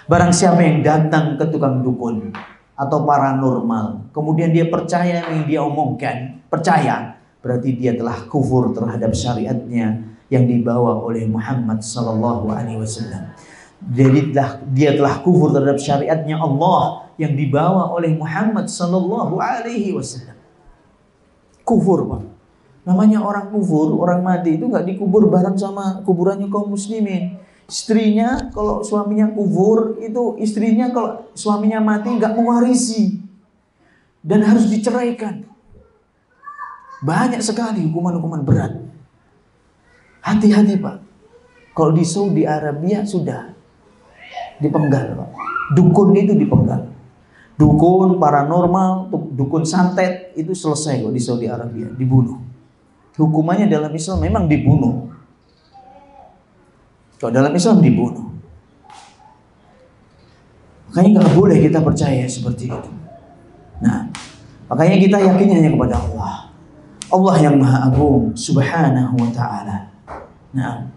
Barang siapa yang datang ke tukang dukun atau paranormal, kemudian dia percaya yang dia omongkan, percaya, berarti dia telah kufur terhadap syariatnya yang dibawa oleh Muhammad sallallahu alaihi wasallam. Jadi dia telah kufur terhadap syariatnya Allah yang dibawa oleh Muhammad sallallahu alaihi wasallam. Kufur, Pak. Namanya orang kufur, orang mati itu nggak dikubur bareng sama kuburannya kaum muslimin. Istrinya kalau suaminya kufur, itu istrinya kalau suaminya mati nggak mewarisi dan harus diceraikan. Banyak sekali hukuman-hukuman berat. Hati-hati Pak. Kalau di Saudi Arabia sudah dipenggal Pak. Dukun itu dipenggal. Dukun paranormal, dukun santet itu selesai kok di Saudi Arabia, dibunuh. Hukumannya dalam Islam memang dibunuh. Kalau dalam Islam dibunuh. Makanya nggak boleh kita percaya seperti itu. Nah, makanya kita yakin hanya kepada Allah. Allah yang Maha Agung Subhanahu wa ta'ala. Nah,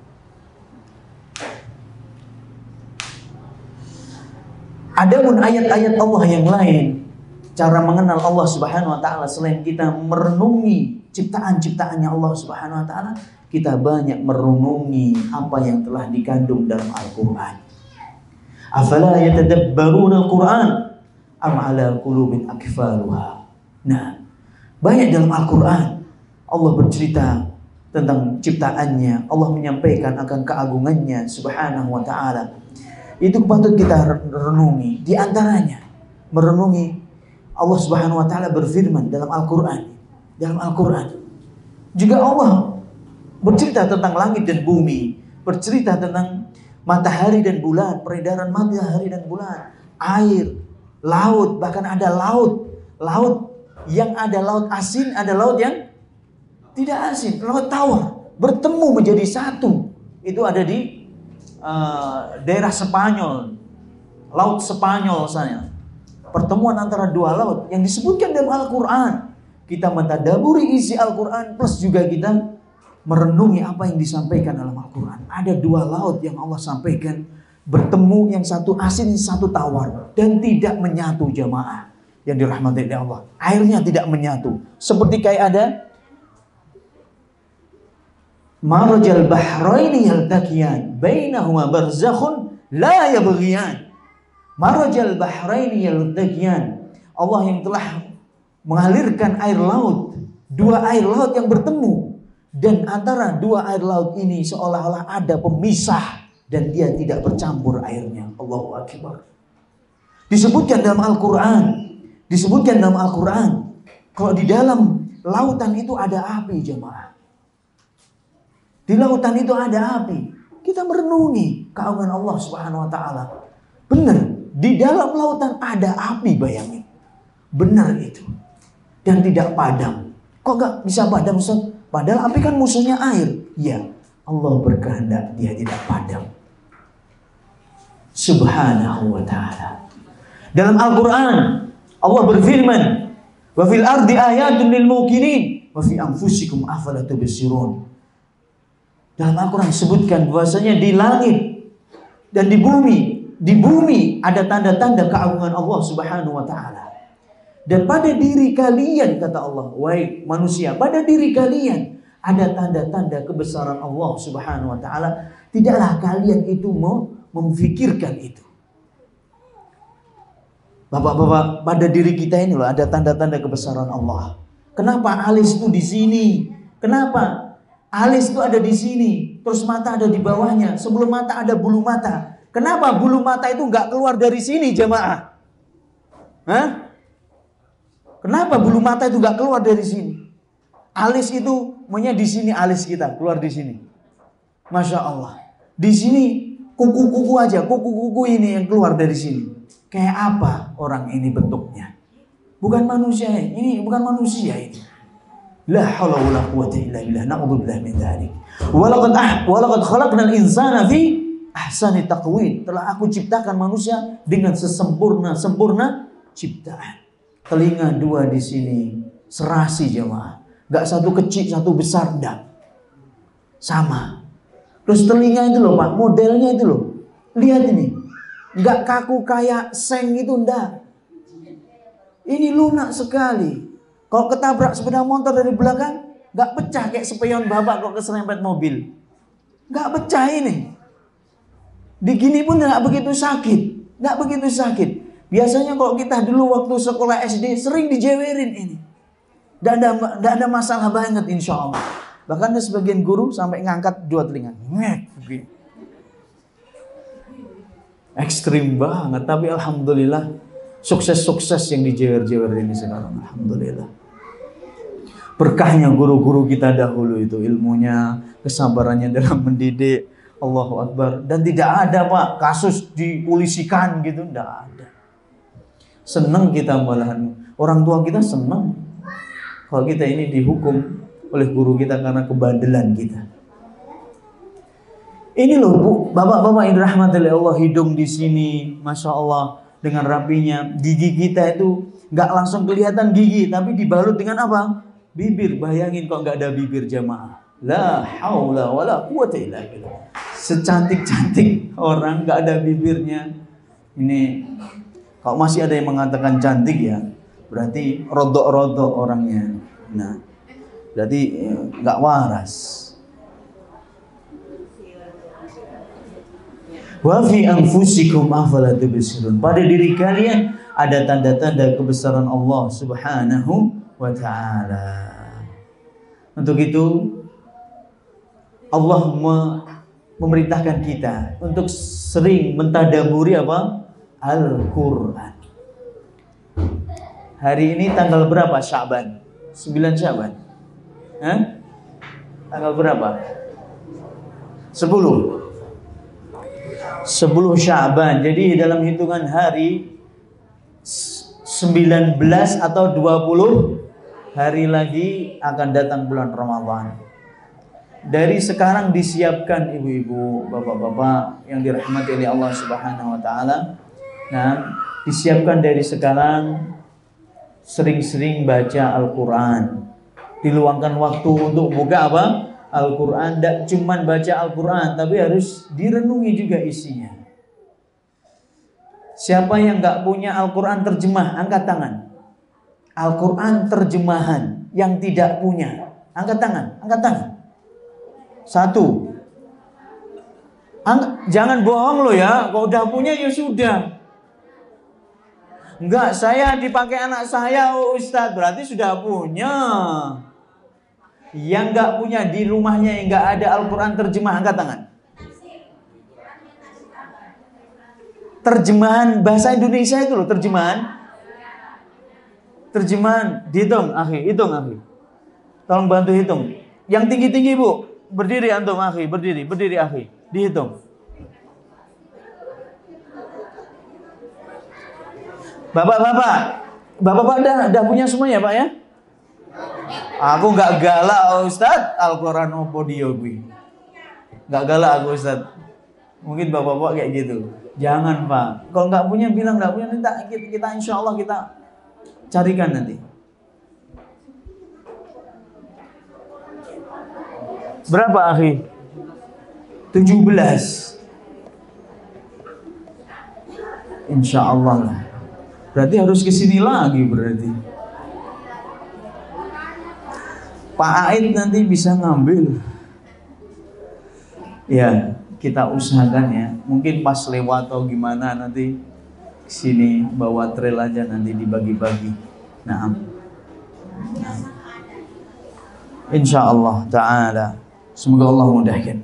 adapun ayat-ayat Allah yang lain, cara mengenal Allah Subhanahu wa ta'ala selain kita merenungi ciptaan-ciptaannya Allah Subhanahu wa ta'ala, kita banyak merenungi apa yang telah dikandung dalam Al-Quran. Afala yatadabbaruna al-Quran am ala qulubin akfaluha. Nah, banyak dalam Al-Quran Allah bercerita tentang ciptaannya, Allah menyampaikan akan keagungannya subhanahu wa ta'ala. Itu patut kita renungi. Di antaranya merenungi Allah subhanahu wa ta'ala berfirman dalam Al-Quran. Dalam Al-Quran juga Allah bercerita tentang langit dan bumi, bercerita tentang matahari dan bulan, peredaran matahari dan bulan, air, laut, bahkan ada laut yang ada laut asin, ada laut yang tidak asin, laut tawar, bertemu menjadi satu. Itu ada di daerah Spanyol, laut Spanyol sana. Pertemuan antara dua laut yang disebutkan dalam Al-Quran. Kita mentadaburi isi Al-Quran plus juga kita merenungi apa yang disampaikan dalam Al-Quran. Ada dua laut yang Allah sampaikan bertemu, yang satu asin, satu tawar, dan tidak menyatu jamaah yang dirahmati oleh Allah. Airnya tidak menyatu. Seperti kayak ada marajal bahraini yaltaqiyan bainahuma barzakhun la yabghiyan. Marajal bahraini yaltaqiyan. Allah yang telah mengalirkan air laut, dua air laut yang bertemu, dan antara dua air laut ini seolah-olah ada pemisah dan dia tidak bercampur airnya. Allahu Akbar. Disebutkan dalam Al-Quran, disebutkan dalam Al-Quran, kalau di dalam lautan itu ada api jemaah. Di lautan itu ada api. Kita merenungi keagungan Allah Subhanahu wa taala. Benar, di dalam lautan ada api, bayangin. Benar itu. Dan tidak padam. Kok gak bisa padam, Ustaz? Padahal api kan musuhnya air. Ya, Allah berkehendak dia tidak padam. Subhanahu wa ta'ala. Dalam Al-Quran Allah berfirman, wa fil ardi ayatun lil muqinin wa fi anfusikum afala tubsirun. Dalam Al-Quran disebutkan bahwasanya di langit dan di bumi ada tanda-tanda keagungan Allah Subhanahu wa ta'ala. Dan pada diri kalian, kata Allah, wahai manusia, pada diri kalian ada tanda-tanda kebesaran Allah Subhanahu wa ta'ala. Tidaklah kalian itu mau memfikirkan itu. Bapak-bapak, pada diri kita ini loh ada tanda-tanda kebesaran Allah. Kenapa alis itu di sini? Kenapa alis itu ada di sini? Terus mata ada di bawahnya. Sebelum mata ada bulu mata. Kenapa bulu mata itu nggak keluar dari sini, jemaah? Hah? Kenapa bulu mata itu nggak keluar dari sini? Alis itu maunya di sini, alis kita keluar di sini. Masya Allah. Di sini kuku-kuku aja, kuku-kuku ini yang keluar dari sini. Kayak apa orang ini bentuknya? Bukan manusia ini, bukan manusia ini. La haula wala quwwata illa billah. Na'udzubillahi min dzalik. Walaqad khalaqnal insana fi ahsani taqwim. Telah aku ciptakan manusia dengan sempurna ciptaan. Telinga dua di sini, serasi jemaah. Gak satu kecil, satu besar, enggak. Sama. Terus telinga itu loh Pak, modelnya itu loh. Lihat ini. Gak kaku kayak seng itu, enggak. Ini lunak sekali. Kalau ketabrak sepeda motor dari belakang, gak pecah kayak spion bapak kok keserempet mobil. Gak pecah ini. Digini pun gak begitu sakit. Gak begitu sakit. Biasanya kalau kita dulu waktu sekolah SD sering dijewerin ini. Tidak ada masalah banget insya Allah. Bahkan ada sebagian guru sampai ngangkat dua telinga. Ekstrim banget. Tapi alhamdulillah sukses-sukses yang dijewer-jewer ini sekarang. Alhamdulillah. Berkahnya guru-guru kita dahulu itu. Ilmunya, kesabarannya dalam mendidik. Allahu Akbar. Dan tidak ada Pak kasus dipolisikan gitu. Tidak ada. Senang kita malahan. Orang tua kita senang kalau kita ini dihukum oleh guru kita karena kebandelan kita. Ini loh Bu, bapak-bapak yang dirahmati oleh Allah, hidung di sini, masya Allah dengan rapinya. Gigi kita itu nggak langsung kelihatan gigi, tapi dibalut dengan apa? Bibir. Bayangin kok nggak ada bibir jamaah. La haula wala quwwata illa billah. Secantik-cantik orang nggak ada bibirnya. Ini kalau masih ada yang mengatakan cantik ya, berarti rodok-rodok orangnya. Nah, berarti nggak waras. Wa fi anfusikum afala tubsirun. Pada diri kalian ada tanda-tanda kebesaran Allah Subhanahu wa taala. Untuk itu Allah memerintahkan kita untuk sering mentadaburi apa? Al-Qur'an. Hari ini tanggal berapa Sya'ban? 9 Sya'ban. Tanggal berapa? 10 Sya'ban. Jadi dalam hitungan hari 19 atau 20 hari lagi akan datang bulan Ramadan. Dari sekarang disiapkan ibu-ibu, bapak-bapak yang dirahmati oleh Allah Subhanahu wa taala. Nah, disiapkan dari sekarang sering-sering baca Al-Qur'an. Diluangkan waktu untuk buka apa? Al-Qur'an. Tidak cuma baca Al-Qur'an, tapi harus direnungi juga isinya. Siapa yang nggak punya Al-Qur'an terjemah, angkat tangan. Al-Qur'an terjemahan yang tidak punya, angkat tangan, angkat tangan. 1. Jangan bohong lo ya, kalau udah punya ya sudah. Enggak, saya dipakai anak saya, oh Ustadz, berarti sudah punya. Yang enggak punya di rumahnya yang enggak ada Al-Quran terjemah, angkat tangan. Terjemahan bahasa Indonesia itu loh, terjemahan. Dihitung, akhi, hitung, akhi. Tolong bantu hitung. Yang tinggi-tinggi, Bu. Berdiri antum, akhi, berdiri, akhi. Dihitung. Bapak-bapak udah punya semuanya, Pak ya? Aku nggak galak, Ustadz. Al-Quran opodio gue. Nggak galak aku, Ustadz. Mungkin bapak-bapak kayak gitu. Jangan, Pak. Kalau nggak punya, bilang nggak punya. Kita insya Allah kita carikan nanti. Berapa, akhi? 17. Insya Allah lah. Berarti harus kesini lagi berarti. Pak Aid nanti bisa ngambil. Ya, kita usahakan ya. Mungkin pas lewat atau gimana nanti sini bawa trail aja nanti dibagi-bagi. Nah. Insya Allah Ta'ala. Semoga Allah mudahkan.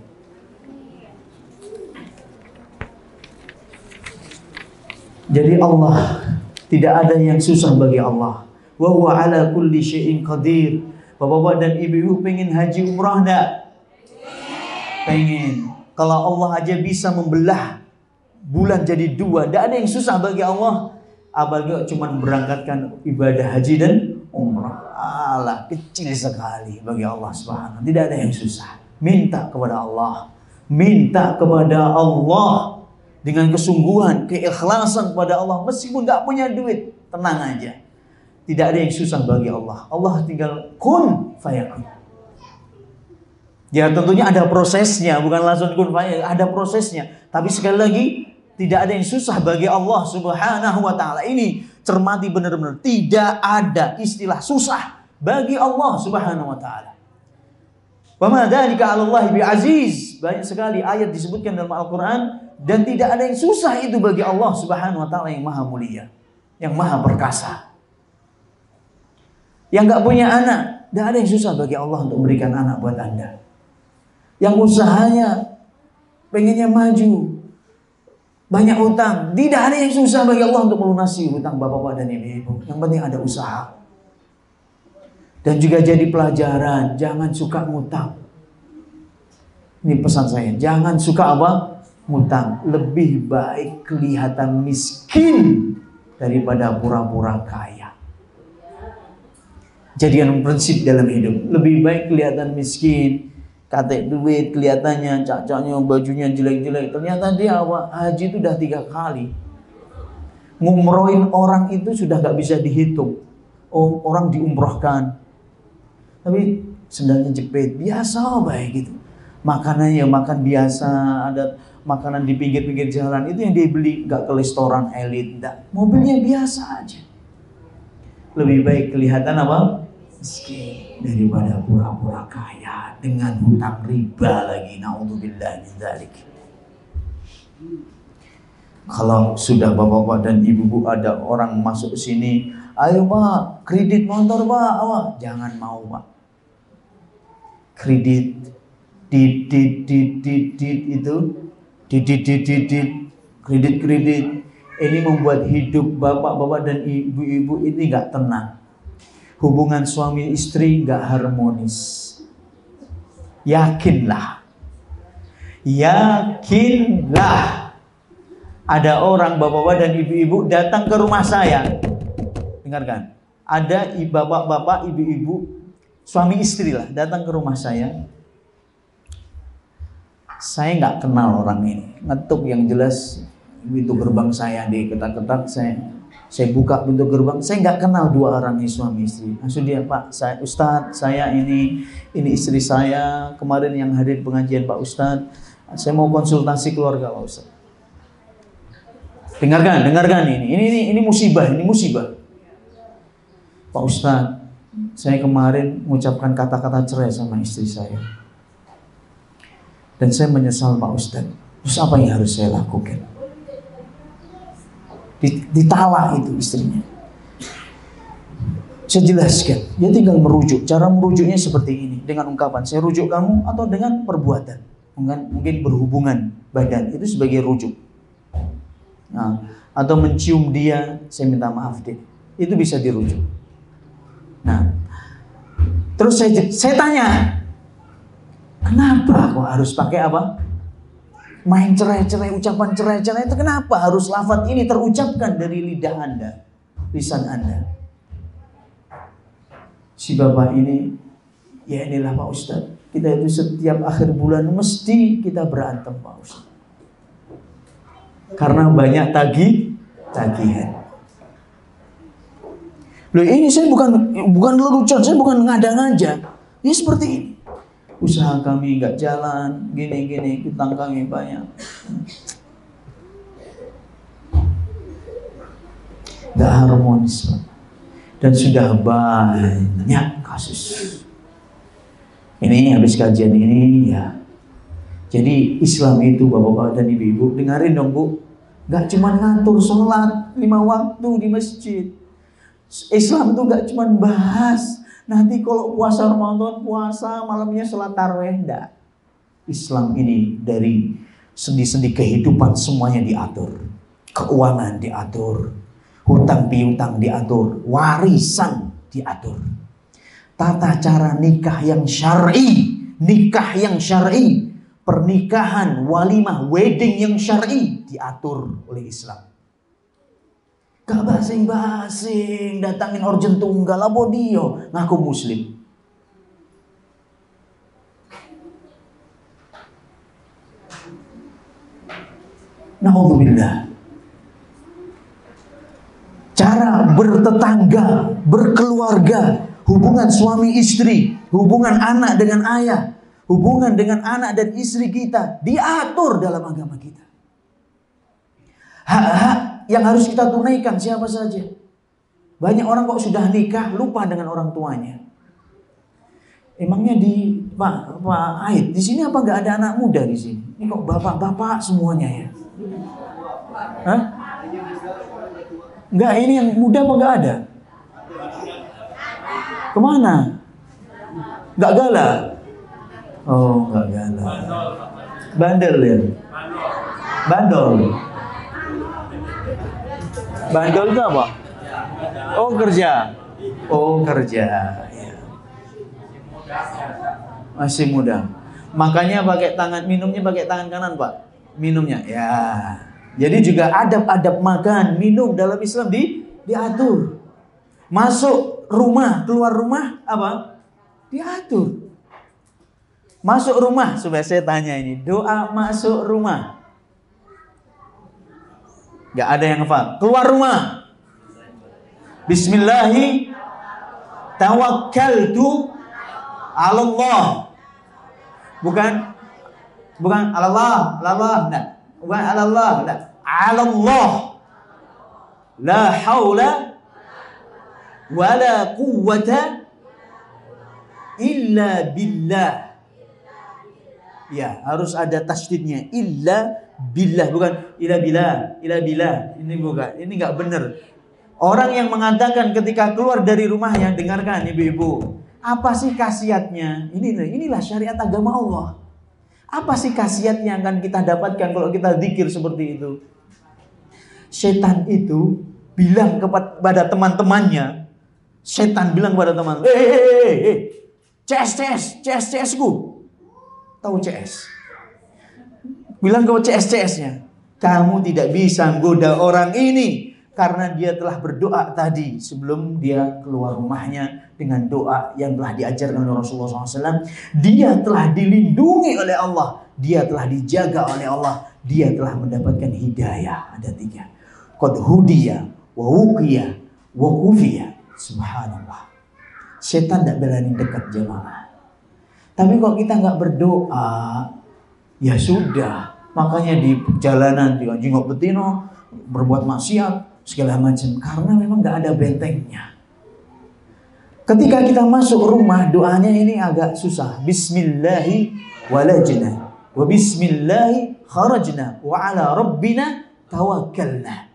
Jadi Allah, tidak ada yang susah bagi Allah. Wa huwa ala kulli syai'in qadir. Bapak-bapak dan ibu-ibu pengen haji umrah enggak? Pengen. Kalau Allah aja bisa membelah bulan jadi 2, enggak ada yang susah bagi Allah. Apalagi cuma berangkatkan ibadah haji dan umrah. Allah, kecil sekali bagi Allah Subhanahu. Tidak ada yang susah. Minta kepada Allah. Minta kepada Allah dengan kesungguhan, keikhlasan kepada Allah. Meskipun gak punya duit, tenang aja. Tidak ada yang susah bagi Allah. Allah tinggal kun fayakun. Ya tentunya ada prosesnya, bukan langsung kun fayakun. Ada prosesnya. Tapi sekali lagi, tidak ada yang susah bagi Allah Subhanahu wa ta'ala. Ini cermati benar-benar. Tidak ada istilah susah bagi Allah Subhanahu wa ta'ala. Wa ma dzalika 'alallahi bi'aziz. Banyak sekali ayat disebutkan dalam Al-Qur'an dan tidak ada yang susah itu bagi Allah Subhanahu wa taala yang maha mulia, yang maha perkasa. Yang enggak punya anak, tidak ada yang susah bagi Allah untuk memberikan anak buat Anda. Yang usahanya pengennya maju, banyak hutang, tidak ada yang susah bagi Allah untuk melunasi hutang bapak-bapak dan ibu-ibu. Yang penting ada usaha. Dan juga jadi pelajaran, jangan suka ngutang. Ini pesan saya, jangan suka apa? Ngutang. Lebih baik kelihatan miskin daripada pura-pura kaya. Jadikan prinsip dalam hidup. Lebih baik kelihatan miskin, katek duit, kelihatannya cacaknya, bajunya jelek-jelek. Ternyata dia apa? Haji itu udah 3 kali. Ngumrohin orang itu sudah gak bisa dihitung. Oh, orang diumrohkan, tapi sendalnya jepit, biasa baik gitu. Makanannya makan biasa, ada makanan di pinggir-pinggir jalan, itu yang dia beli, gak ke restoran elit, enggak. Mobilnya biasa aja. Lebih baik kelihatan apa? Miskin daripada pura-pura kaya dengan hutang riba lagi. Na'udzubillah min dzalik. Kalau sudah bapak-bapak dan ibu-ibu ada orang masuk sini, ayo pak, kredit motor pak, jangan mau pak. Kredit, itu, kredit, ini membuat hidup bapak-bapak dan ibu-ibu ini nggak tenang. Hubungan suami istri nggak harmonis. Yakinlah. Ada orang bapak-bapak dan ibu-ibu datang ke rumah saya. Dengarkan. Ada bapak-bapak, ibu-ibu, suami istri lah datang ke rumah saya. Saya nggak kenal orang ini. Ngetuk yang jelas pintu gerbang saya diketak-ketak. Saya buka pintu gerbang. Saya nggak kenal dua orang ini suami istri. Langsung dia, Pak, Ustadz, saya ini istri saya. Kemarin yang hadir pengajian Pak Ustadz. Saya mau konsultasi keluarga Pak Ustadz. Dengarkan ini musibah, Pak Ustadz, saya kemarin mengucapkan kata-kata cerai sama istri saya. Dan saya menyesal Pak Ustadz. Terus apa yang harus saya lakukan? Ditalak itu istrinya. Saya jelaskan, dia tinggal merujuk. Cara merujuknya seperti ini, dengan ungkapan, saya rujuk kamu, atau dengan perbuatan. Mungkin berhubungan badan, itu sebagai rujuk. Nah, atau mencium dia, saya minta maaf deh. Itu bisa dirujuk. Nah, terus saya tanya, kenapa kok harus pakai apa? Main cerai-cerai, ucapan cerai-cerai itu kenapa harus lafaz ini terucapkan dari lidah Anda, lisan Anda? Si bapak ini, ya inilah Pak Ustadz, kita itu setiap akhir bulan mesti kita berantem Pak Ustadz. Karena banyak tagihan. Loh, ini saya bukan lelucon, saya bukan ngada-ngada. Ini seperti ini. Usaha kami nggak jalan, gini, utang kami banyak. Nggak harmonis, Pak. Dan sudah banyak kasus. Ini habis kajian ini ya. Jadi Islam itu bapak-bapak dan ibu-ibu, dengarin dong Bu, gak cuma ngatur sholat 5 waktu di masjid. Islam itu gak cuma bahas nanti kalau puasa Ramadan, puasa malamnya sholat tarawih, enggak. Islam ini dari sendi-sendi kehidupan semuanya diatur. Keuangan diatur, hutang piutang diatur, warisan diatur. Tata cara nikah yang syar'i, pernikahan, walimah, wedding yang syar'i diatur oleh Islam. Gak basing-basing datangin orjen tunggal apa dia ngaku muslim. Na'udzubillah. Cara bertetangga, berkeluarga, hubungan suami istri, hubungan anak dengan ayah, hubungan dengan anak dan istri kita diatur dalam agama kita. Hak-hak yang harus kita tunaikan siapa saja. Banyak orang kok sudah nikah lupa dengan orang tuanya. Emangnya di Pak Aid di sini apa nggak ada anak muda di sini? Ini kok bapak-bapak semuanya ya? Hah? Enggak, ini yang muda apa nggak ada? Kemana? Nggak galak? Oh, nggak galak. Bandel ya? Bandol. Bandol itu apa? Oh, kerja. Oh, kerja. Ya. Masih muda. Makanya pakai tangan, minumnya pakai tangan kanan, Pak. Minumnya. Ya. Jadi juga adab-adab makan, minum dalam Islam diatur. Masuk rumah, keluar rumah apa? Diatur. Masuk rumah, supaya saya tanya ini, doa masuk rumah. Gak ada yang hafal. Keluar rumah. Bismillahi tawakkaltu 'ala Allah. Bukan Allah, enggak. Bukan Allah, enggak. 'Ala Allah. La haula wala quwwata illa billah. Ya, harus ada tasydidnya, illa billah, bukan ila billah, ila billah. Ini bukan, ini nggak benar. Orang yang mengatakan ketika keluar dari rumahnya, dengarkan ibu-ibu, apa sih khasiatnya? Inilah syariat agama Allah. Apa sih khasiat yang akan kita dapatkan kalau kita zikir seperti itu? Setan itu bilang kepada teman-temannya, setan bilang kepada teman, CS ku, tahu CS? Bilang ke CS-nya, kamu tidak bisa goda orang ini karena dia telah berdoa tadi sebelum dia keluar rumahnya dengan doa yang telah diajarkan oleh Rasulullah SAW. Dia telah dilindungi oleh Allah, dia telah dijaga oleh Allah, dia telah mendapatkan hidayah. Ada 3. Qad hudiya wa wuqiya wa kufiya. Subhanallah. Setan tidak berani dekat jemaah. Tapi kalau kita nggak berdoa, ya sudah. Makanya di jalanan juga jingok betino, berbuat maksiat segala macam, karena memang nggak ada bentengnya. Ketika kita masuk rumah, doanya ini agak susah. Bismillahi walajna wa bismillahi kharajna wa ala rabbina tawakkalna.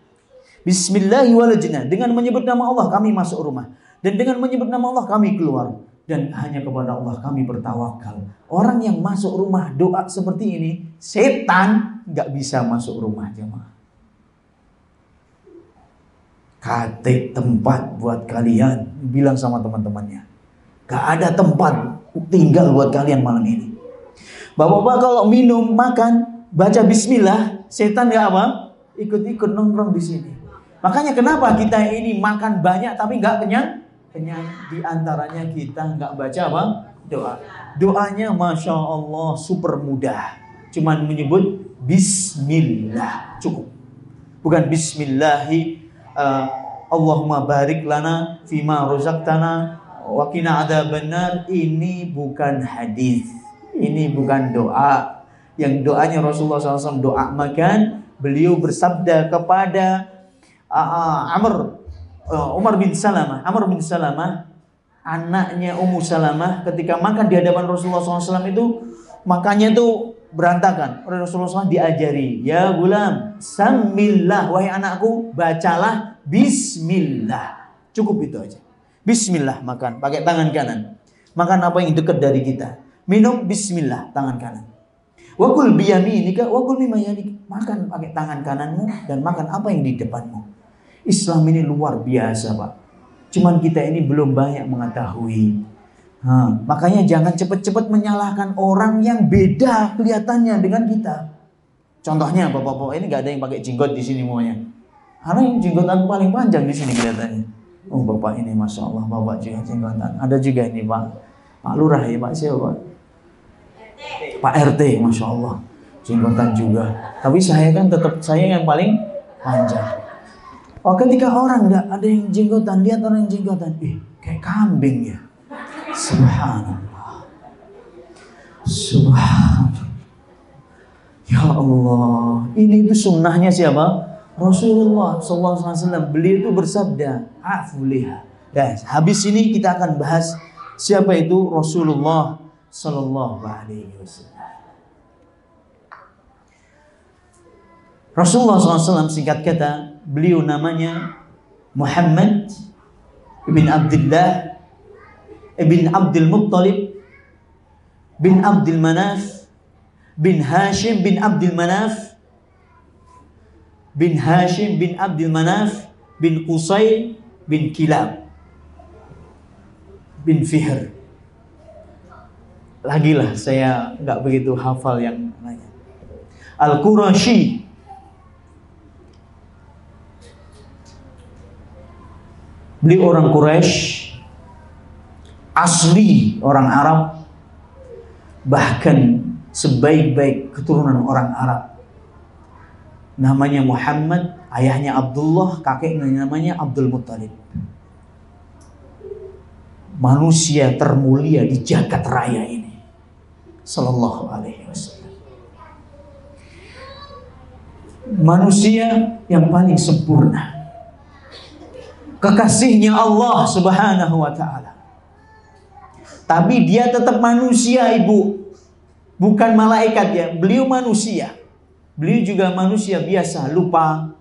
Bismillahi walajna, dengan menyebut nama Allah kami masuk rumah, dan dengan menyebut nama Allah kami keluar, dan hanya kepada Allah kami bertawakal. Orang yang masuk rumah doa seperti ini, setan nggak bisa masuk rumah jemaah. Kate tempat buat kalian, bilang sama teman-temannya, gak ada tempat tinggal buat kalian malam ini. Bapak-bapak kalau minum, makan, baca bismillah, setan gak apa? Ikut-ikut nongkrong di sini. Makanya kenapa kita ini makan banyak tapi gak kenyang? Kenyang. Di antaranya kita gak baca apa? Doa. Doanya Masya Allah super mudah. Cuman menyebut bismillah, cukup. Bukan bismillahi Allahumma barik lana fima razaqtana wa qina adzabannar. Ini bukan hadis, ini bukan doa. Yang doanya Rasulullah SAW doa makan. Beliau bersabda kepada Umar bin Salamah, anaknya Ummu Salamah, ketika makan di hadapan Rasulullah SAW itu makannya itu berantakan. Rasulullah SAW diajari, ya gulam, samillah, wahai anakku, bacalah bismillah. Cukup itu aja. Bismillah makan, pakai tangan kanan. Makan apa yang dekat dari kita. Minum bismillah, tangan kanan. Wakul biyaminika, wakul mimayanik. Makan pakai tangan kananmu dan makan apa yang di depanmu. Islam ini luar biasa, Pak. Cuman kita ini belum banyak mengetahui. Makanya jangan cepat-cepat menyalahkan orang yang beda kelihatannya dengan kita. Contohnya bapak-bapak ini gak ada yang pakai jenggot di sini semuanya. Karena yang jenggotan paling panjang di sini kelihatannya. Oh bapak ini masya Allah, bapak juga jenggotan. Ada juga ini Pak Lurah ya, Pak siapa? Pak RT, masya Allah, jenggotan juga. Tapi saya kan tetap saya yang paling panjang. Oh ketika orang nggak ada yang jenggotan, lihat orang yang jenggotan, kayak kambing ya. Subhanallah. Subhanallah. Ya Allah, ini itu sunnahnya siapa? Rasulullah SAW. Beliau itu bersabda, afuliha. Dan habis ini kita akan bahas siapa itu Rasulullah Sallallahu Alaihi Wasallam. Rasulullah SAW singkat kata, beliau namanya Muhammad ibn Abdullah ibn Abdul Muttalib bin Abdul Manaf bin Hashim bin Abdul Manaf bin Hashim bin Abdul Manaf bin Qusay bin Kilab bin Fihr. Lagilah saya nggak begitu hafal yang lainnya. Al-Qurashi, beliau orang Quraisy, asli orang Arab, bahkan sebaik-baik keturunan orang Arab. Namanya Muhammad, ayahnya Abdullah, kakeknya namanya Abdul Muttalib. Manusia termulia di jagat raya ini, Sallallahu Alaihi Wasallam. Manusia yang paling sempurna, kekasihnya Allah Subhanahu wa Ta'ala. Tapi dia tetap manusia, ibu, bukan malaikat ya. Beliau manusia. Beliau juga manusia biasa, lupa,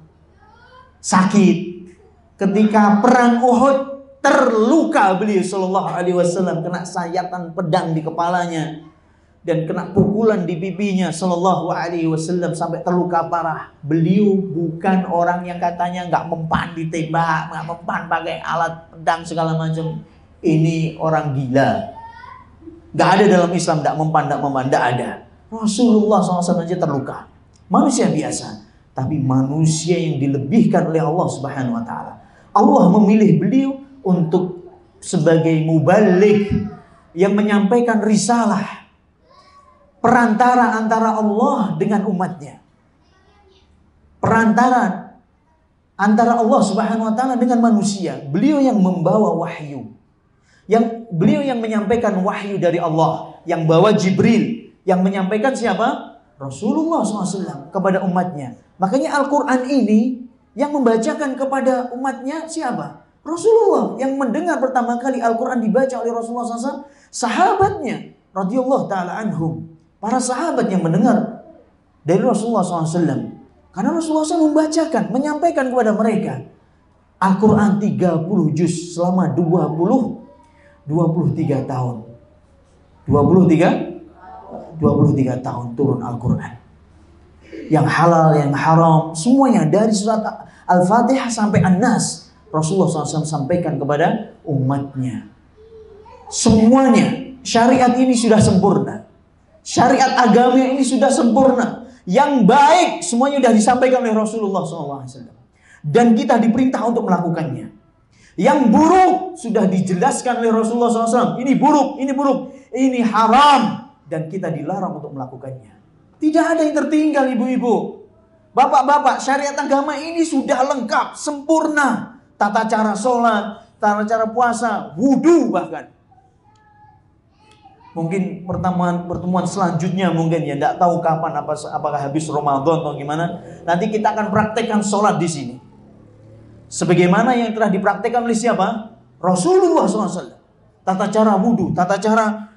sakit. Ketika perang Uhud, terluka beliau sallallahu alaihi wasallam, kena sayatan pedang di kepalanya dan kena pukulan di pipinya sallallahu alaihi wasallam sampai terluka parah. Beliau bukan orang yang katanya nggak mempan ditembak, nggak mempan pakai alat pedang segala macam. Ini orang gila. Nggak ada dalam Islam nggak mempan, nggak ada. Rasulullah SAW aja terluka. Manusia biasa, tapi manusia yang dilebihkan oleh Allah Subhanahu Wa Taala. Allah memilih beliau untuk sebagai mubaligh yang menyampaikan risalah, perantara antara Allah dengan umatnya, perantara antara Allah Subhanahu Wa Taala dengan manusia. Beliau yang membawa wahyu, beliau yang menyampaikan wahyu dari Allah, yang bawa Jibril, yang menyampaikan siapa? Rasulullah SAW kepada umatnya. Makanya Al-Quran ini yang membacakan kepada umatnya siapa? Rasulullah. Yang mendengar pertama kali Al-Quran dibaca oleh Rasulullah SAW, sahabatnya radhiyallahu ta'ala anhum, para sahabat yang mendengar dari Rasulullah SAW. Karena Rasulullah SAW membacakan, menyampaikan kepada mereka Al-Quran 30 juz selama 23 tahun. 23 tahun turun Al-Quran. Yang halal, yang haram, semuanya dari surat Al-Fatihah sampai An-Nas, Rasulullah SAW sampaikan kepada umatnya. Semuanya, syariat ini sudah sempurna. Syariat agama ini sudah sempurna. Yang baik semuanya sudah disampaikan oleh Rasulullah SAW. Dan kita diperintah untuk melakukannya. Yang buruk sudah dijelaskan oleh Rasulullah SAW. Ini buruk, ini haram. Dan kita dilarang untuk melakukannya. Tidak ada yang tertinggal, ibu-ibu. Bapak-bapak, syariat agama ini sudah lengkap, sempurna. Tata cara sholat, tata cara puasa, wudu bahkan. Mungkin pertemuan selanjutnya mungkin ya, tidak tahu kapan, apakah habis Ramadan atau gimana. Nanti kita akan praktekkan sholat di sini. Sebagaimana yang telah dipraktekkan oleh siapa? Rasulullah SAW. Tata cara wudu, tata cara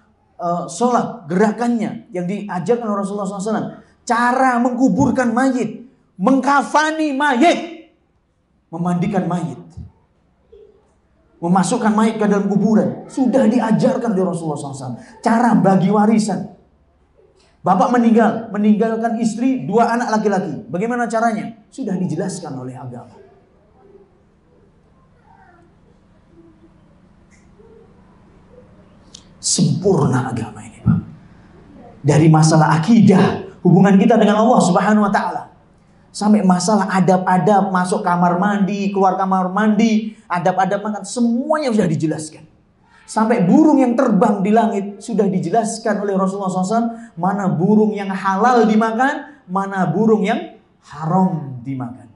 sholat, gerakannya yang diajarkan oleh Rasulullah SAW. Cara menguburkan mayit, mengkafani mayit, memandikan mayit, memasukkan mayit ke dalam kuburan, sudah diajarkan oleh Rasulullah SAW. Cara bagi warisan. Bapak meninggalkan istri, 2 anak laki-laki. Bagaimana caranya? Sudah dijelaskan oleh agama. Sempurna agama ini, Pak. Dari masalah akidah, hubungan kita dengan Allah Subhanahu Wa Taala, sampai masalah adab-adab, masuk kamar mandi, keluar kamar mandi, adab-adab makan, semuanya sudah dijelaskan. Sampai burung yang terbang di langit sudah dijelaskan oleh Rasulullah SAW. Mana burung yang halal dimakan, mana burung yang haram dimakan.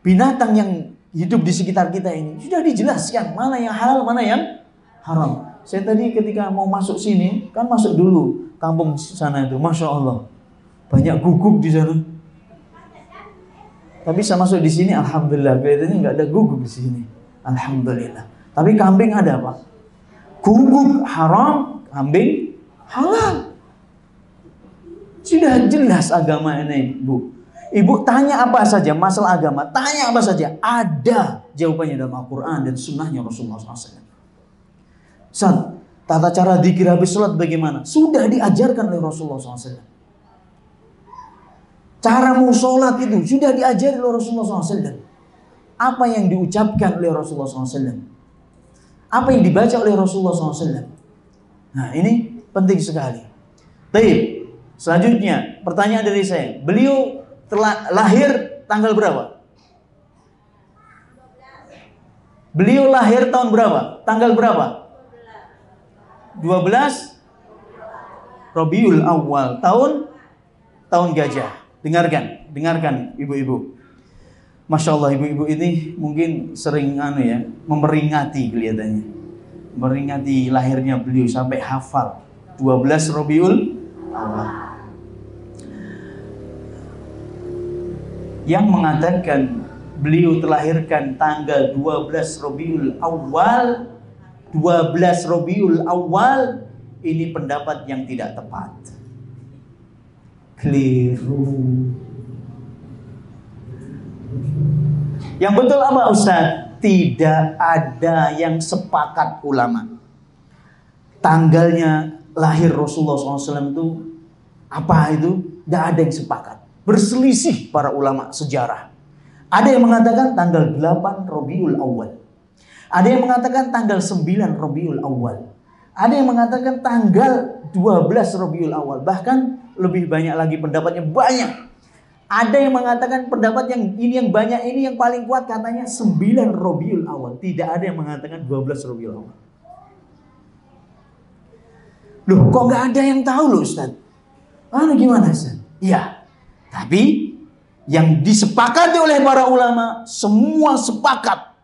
Binatang yang hidup di sekitar kita ini sudah dijelaskan mana yang halal, mana yang haram. Saya tadi ketika mau masuk sini, kan masuk dulu kampung sana itu, Masya Allah, banyak guguk di sana. Tapi saya masuk di sini, alhamdulillah, kelihatannya nggak ada guguk di sini, alhamdulillah. Tapi kambing ada, Pak. Guguk haram, kambing halal. Sudah jelas agama ini, Bu. Ibu tanya apa saja masalah agama, tanya apa saja, ada jawabannya dalam Al-Quran dan sunnahnya Rasulullah SAW. Tata cara dzikir habis sholat bagaimana? Sudah diajarkan oleh Rasulullah SAW. Cara mau sholat itu sudah diajarkan oleh Rasulullah SAW. Apa yang diucapkan oleh Rasulullah SAW? Apa yang dibaca oleh Rasulullah SAW? Nah, ini penting sekali. Baik, selanjutnya pertanyaan dari saya. Beliau telah lahir tanggal berapa? Beliau lahir tahun berapa? Tanggal berapa? 12 Rabiul Awal, tahun gajah. Dengarkan ibu-ibu. Masya Allah, ibu-ibu ini mungkin sering memperingati kelihatannya. Memperingati lahirnya beliau sampai hafal 12 Rabiul Awal. Yang mengatakan beliau terlahirkan tanggal 12 Rabiul Awal, 12 Rabiul Awal, ini pendapat yang tidak tepat. Keliru. Yang betul apa Ustaz? Tidak ada yang sepakat ulama. Tanggalnya lahir Rasulullah SAW itu apa itu? Tidak ada yang sepakat. Berselisih para ulama sejarah. Ada yang mengatakan tanggal 8 Rabiul Awal. Ada yang mengatakan tanggal 9 Rabiul Awal. Ada yang mengatakan tanggal 12 Rabiul Awal. Bahkan lebih banyak lagi pendapatnya, banyak. Ada yang mengatakan pendapat yang ini yang banyak, ini yang paling kuat katanya 9 Rabiul Awal. Tidak ada yang mengatakan 12 Rabiul Awal. Loh, kok nggak ada yang tahu loh Ustaz? Gimana Ustaz? Iya. Tapi yang disepakati oleh para ulama, semua sepakat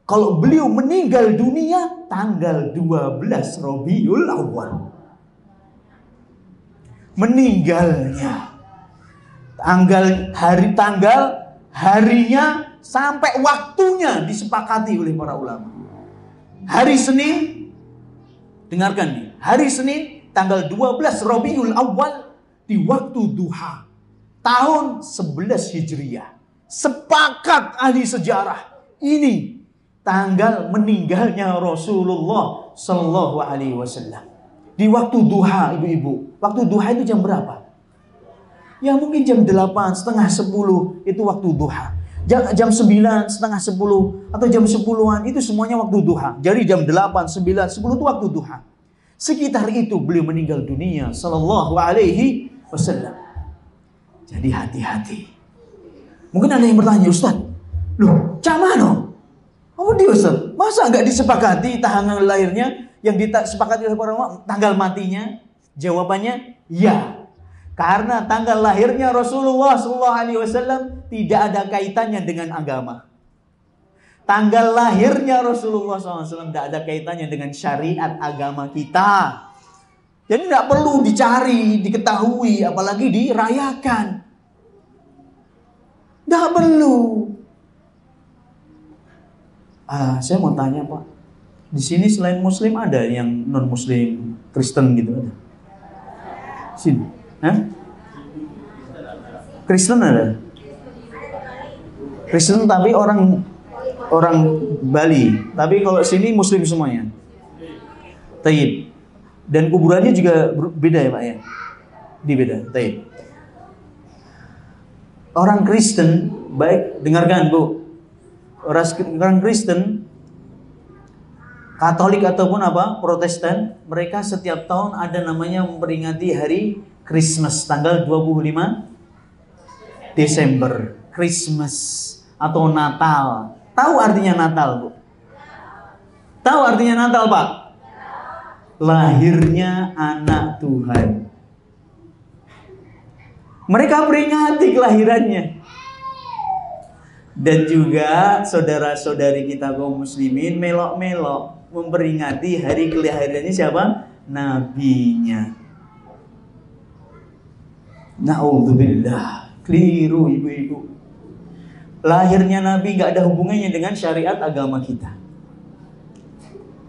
kalau beliau meninggal dunia tanggal 12 Rabiul Awal. Meninggalnya. Tanggal harinya sampai waktunya disepakati oleh para ulama. Hari Senin, dengarkan nih, hari Senin tanggal 12 Rabiul Awal di waktu duha tahun 11 Hijriah. Sepakat ahli sejarah ini tanggal meninggalnya Rasulullah Sallallahu Alaihi Wasallam di waktu duha, ibu-ibu. Waktu duha itu jam berapa? Ya mungkin jam 8, setengah 10 itu waktu duha. Jam 9, setengah 10 atau jam 10-an itu semuanya waktu duha. Jadi jam 8, 9, 10 itu waktu duha. Sekitar itu beliau meninggal dunia Sallallahu Alaihi Wasallam. Jadi hati-hati. Mungkin ada yang bertanya, Ustaz, loh, cak mana? Oh dia Ustaz, masa nggak disepakati tanggal lahirnya yang disepakati oleh para ulama, tanggal matinya? Jawabannya, ya. Karena tanggal lahirnya Rasulullah SAW tidak ada kaitannya dengan agama. Tanggal lahirnya Rasulullah SAW tidak ada kaitannya dengan syariat agama kita. Jadi tidak perlu dicari, diketahui, apalagi dirayakan. Tidak perlu. Saya mau tanya Pak, di sini selain Muslim ada yang non Muslim, Kristen gitu ada? Sini, Kristen ada? Kristen tapi orang Bali, tapi kalau sini Muslim semuanya. Taib. Dan kuburannya juga beda ya Pak ya? Beda. Taib. Orang Kristen, baik dengarkan Bu. Orang Kristen, Katolik ataupun Protestan, mereka setiap tahun ada namanya memperingati hari Christmas tanggal 25 Desember. Christmas atau Natal. Tahu artinya Natal, Bu? Tahu artinya Natal, Pak? Lahirnya anak Tuhan. Mereka peringati kelahirannya. Dan juga saudara-saudari kita kaum muslimin melok-melok memperingati hari kelahirannya siapa? Nabinya. Na'udzubillah. Keliru ibu-ibu. Lahirnya Nabi gak ada hubungannya dengan syariat agama kita.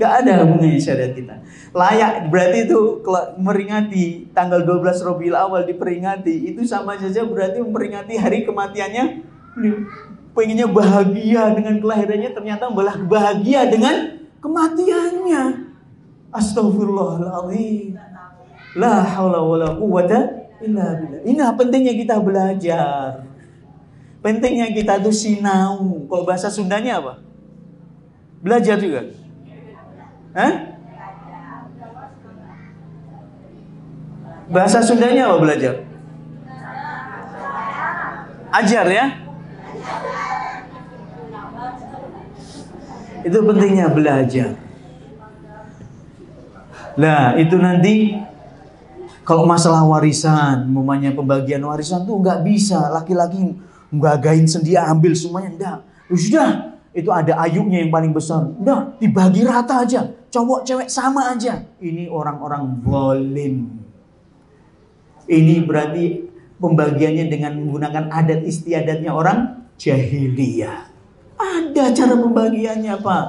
Gak ada hubungannya syariat kita. Layak berarti itu meringati tanggal 12 Rabiul Awal diperingati, itu sama saja berarti memperingati hari kematiannya. Pengennya bahagia dengan kelahirannya, ternyata malah bahagia dengan kematiannya. Astagfirullahaladzim. La haula wala quwwata illa billah. Ini pentingnya kita belajar. Pentingnya kita tuh sinau. Kalau bahasa Sundanya apa? Belajar juga. Bahasa Sundanya apa belajar? Ajar ya. Itu pentingnya belajar. Nah, itu nanti kalau masalah warisan, umpamanya pembagian warisan tuh nggak bisa laki-laki nggagain sendiri ambil semuanya, enggak. Sudah, itu ada ayunya yang paling besar. Enggak, dibagi rata aja. Cowok cewek sama aja. Ini orang-orang zalim. Ini berarti pembagiannya dengan menggunakan adat istiadatnya orang jahiliyah. Ada cara pembagiannya, Pak.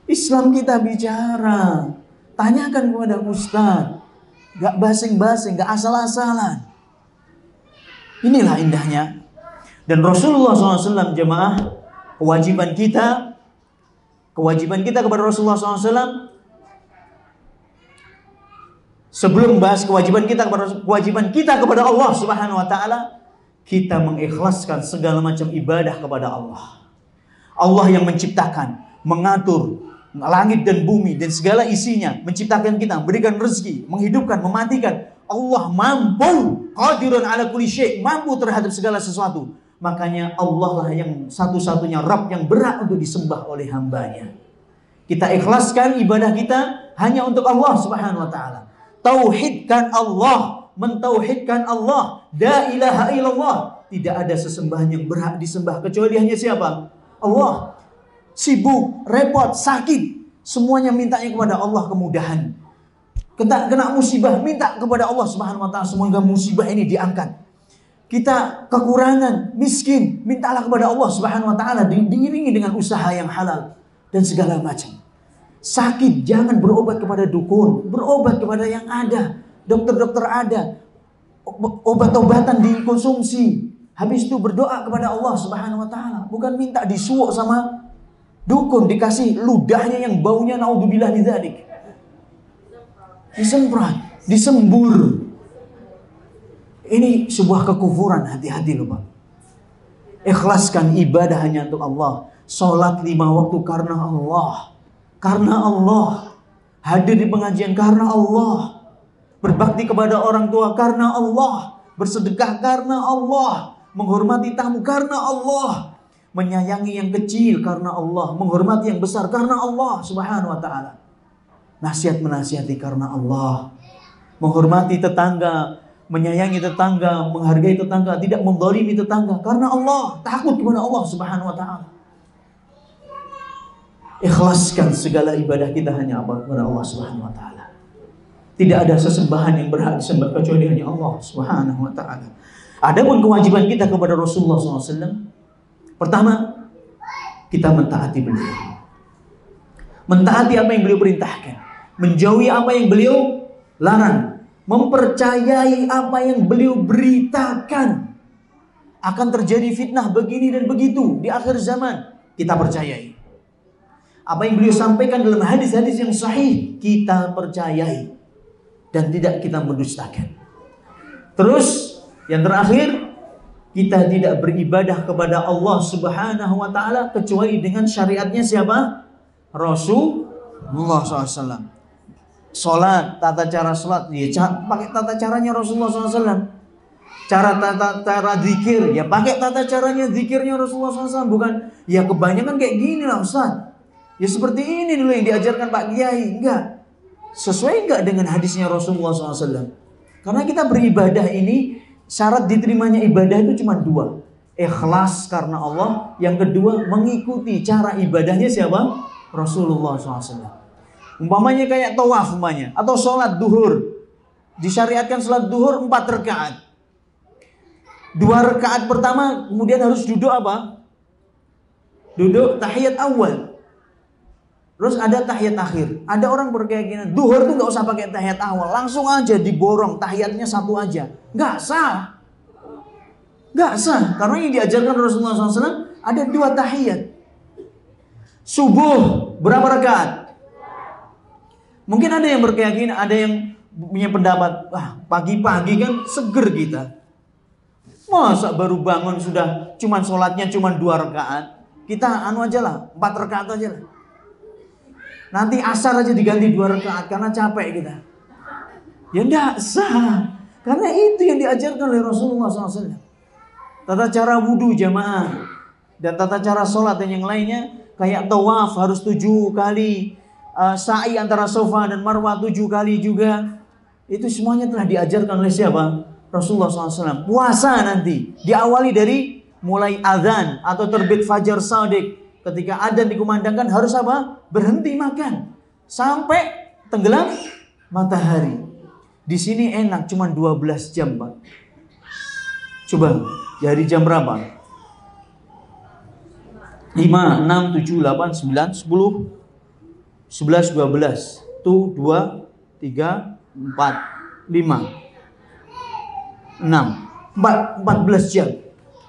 Islam kita bicara. Tanyakan kepada ustaz. Gak basing-basing, gak asal-asalan. Inilah indahnya. Dan Rasulullah SAW jemaah, kewajiban kita kepada Rasulullah SAW, sebelum bahas kewajiban kita kepada Allah Subhanahu wa taala, kita mengikhlaskan segala macam ibadah kepada Allah. Allah yang menciptakan, mengatur langit dan bumi dan segala isinya, menciptakan kita, memberikan rezeki, menghidupkan, mematikan. Allah mampu, qadirun ala kulli syai', mampu terhadap segala sesuatu. Makanya Allah lah yang satu-satunya Rabb yang berhak untuk disembah oleh hambanya. Kita ikhlaskan ibadah kita hanya untuk Allah Subhanahu wa taala. Tauhidkan Allah, mentauhidkan Allah. La ilaha illallah. Tidak ada sesembahan yang berhak disembah kecuali hanya siapa? Allah. Sibuk, repot, sakit, semuanya mintanya kepada Allah kemudahan. Kena musibah, minta kepada Allah Subhanahu wa taala semoga musibah ini diangkat. Kita kekurangan, miskin, mintalah kepada Allah Subhanahu wa taala, diiringi dengan usaha yang halal dan segala macam. Sakit jangan berobat kepada dukun, berobat kepada yang ada. Dokter-dokter ada, obat-obatan dikonsumsi. Habis itu berdoa kepada Allah Subhanahu wa taala, bukan minta disuuk sama dukun, dikasih ludahnya yang baunya naudzubillah min dzalik. Disemprot, disembur. Ini sebuah kekufuran, hati-hati loh Pak. Ikhlaskan ibadah hanya untuk Allah. Sholat 5 waktu karena Allah. Karena Allah. Hadir di pengajian karena Allah. Berbakti kepada orang tua karena Allah. Bersedekah karena Allah. Menghormati tamu karena Allah. Menyayangi yang kecil karena Allah. Menghormati yang besar karena Allah Subhanahu wa ta'ala. Nasihat menasihati karena Allah. Menghormati tetangga, menyayangi tetangga, menghargai tetangga, tidak menzalimi tetangga karena Allah, takut kepada Allah Subhanahu wa taala. Ikhlaskan segala ibadah kita hanya kepada Allah Subhanahu wa taala. Tidak ada sesembahan yang berhak disembah kecuali hanya Allah Subhanahu wa taala. Adapun kewajiban kita kepada Rasulullah SAW, pertama, kita mentaati beliau. Mentaati apa yang beliau perintahkan, menjauhi apa yang beliau larang. Mempercayai apa yang beliau beritakan. Akan terjadi fitnah begini dan begitu di akhir zaman. Kita percayai. Apa yang beliau sampaikan dalam hadis-hadis yang sahih, kita percayai. Dan tidak kita mendustakan. Terus, yang terakhir, kita tidak beribadah kepada Allah Subhanahu wa ta'ala kecuali dengan syariatnya siapa? Rasulullah SAW. Sholat, tata cara sholat, ya pakai tata caranya Rasulullah SAW. Cara zikir, ya pakai tata caranya zikirnya Rasulullah SAW. Bukan, ya kebanyakan kayak gini lah Ustaz. Ya seperti ini dulu yang diajarkan Pak Kiai. Enggak. Sesuai enggak dengan hadisnya Rasulullah SAW. Karena kita beribadah ini, syarat diterimanya ibadah itu cuma 2. Ikhlas karena Allah. Yang kedua, mengikuti cara ibadahnya siapa? Rasulullah SAW. Umpamanya kayak tawaf umpamanya, atau sholat duhur. Disyariatkan sholat duhur 4 rakaat. 2 rakaat pertama kemudian harus duduk apa? Duduk tahiyat awal. Terus ada tahiyat akhir. Ada orang berkeyakinan duhur tuh nggak usah pakai tahiyat awal, langsung aja diborong tahiyatnya 1 aja. Nggak sah. Nggak sah. Karena yang diajarkan Rasulullah SAW ada 2 tahiyat. Subuh berapa rakaat? Mungkin ada yang berkeyakinan, ada yang punya pendapat, pagi-pagi kan seger kita. Masa baru bangun sudah sholatnya cuma 2 rakaat. Kita aja lah, 4 rakaat aja lah. Nanti asar aja diganti 2 rakaat karena capek kita. Ya enggak sah. Karena itu yang diajarkan oleh Rasulullah SAW. Tata cara wudhu jamaah. Dan tata cara sholat dan yang lainnya. Kayak tawaf harus 7 kali. Sa'i antara Safa dan Marwah 7 kali juga. Itu semuanya telah diajarkan oleh siapa? Rasulullah SAW. Puasa nanti diawali dari mulai azan atau terbit fajar shadiq. Ketika adzan dikumandangkan harus apa? Berhenti makan sampai tenggelam matahari. Di sini enak cuma 12 jam, Pak. Coba dari jam berapa? 5, 6, 7, 8, 9, 10 11, 12. Tuh 2, 3, 4, 5, 6. 14 jam.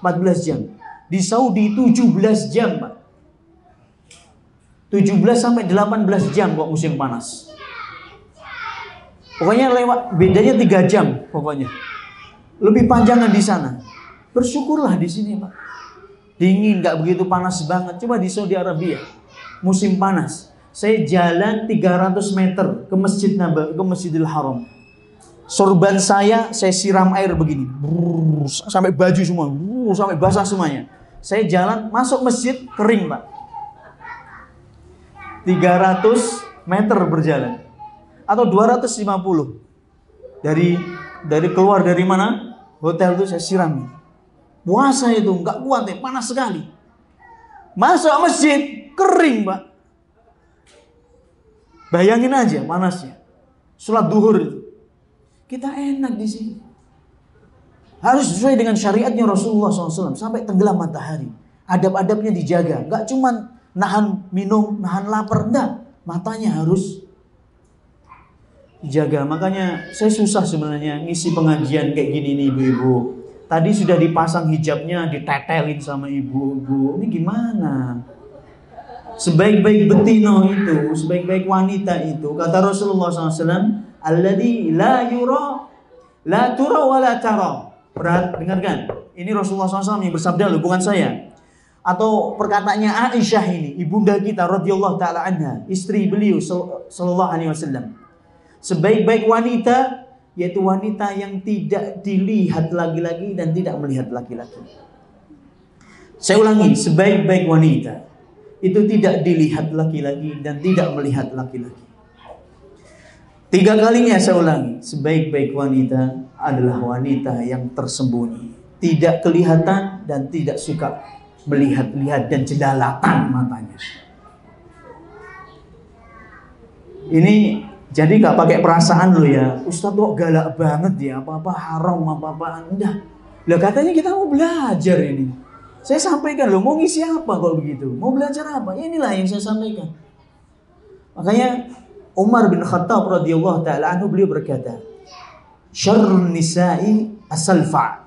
14 jam. Di Saudi 17 jam, Pak. 17 sampai 18 jam kok musim panas. Pokoknya bedanya 3 jam pokoknya. Lebih panjangan di sana. Bersyukurlah di sini, Pak. Dingin, nggak begitu panas banget. Coba di Saudi Arabia, musim panas. Saya jalan 300 meter ke Masjidil Haram. Sorban saya siram air begini. Sampai baju semua. Sampai basah semuanya. Saya jalan, masuk masjid, kering, Pak. 300 meter berjalan. Atau 250. Dari keluar dari mana? Hotel itu saya siram. Puasa itu nggak kuat ya, panas sekali. Masuk masjid, kering, Pak. Bayangin aja panasnya. Sholat duhur itu. Kita enak di sini. Harus sesuai dengan syariatnya Rasulullah SAW. Sampai tenggelam matahari. Adab-adabnya dijaga. Gak cuma nahan minum, nahan lapar. Enggak. Matanya harus dijaga. Makanya saya susah sebenarnya ngisi pengajian kayak gini nih ibu-ibu. Tadi sudah dipasang hijabnya, ditetelin sama ibu-ibu. Ini gimana? Sebaik-baik betino itu, sebaik-baik wanita itu, kata Rasulullah SAW, alladzi la yura, la tura wa la tara. Dengarkan, ini Rasulullah SAW yang bersabda loh, bukan saya. Atau perkataannya Aisyah ini, ibunda kita radhiyallahu taala anha, istri beliau sallallahu alaihi wasallam. Sebaik-baik wanita yaitu wanita yang tidak dilihat laki-laki dan tidak melihat laki-laki. Saya ulangi, sebaik-baik wanita itu tidak dilihat laki-laki dan tidak melihat laki-laki. 3 kalinya saya ulangi, sebaik-baik wanita adalah wanita yang tersembunyi, tidak kelihatan dan tidak suka melihat-lihat dan jendalakan matanya. Ini jadi gak pakai perasaan lo ya, Ustadz kok galak banget ya, apa-apa haram, apa-apaan. Enggak. Lah katanya kita mau belajar ini. Saya sampaikan loh, mau ngisi apa kalau begitu? Mau belajar apa? Ya inilah yang saya sampaikan. Makanya Umar bin Khattab radhiyallahu taala anhu beliau berkata, "Syarrun nisa'i as-salfa."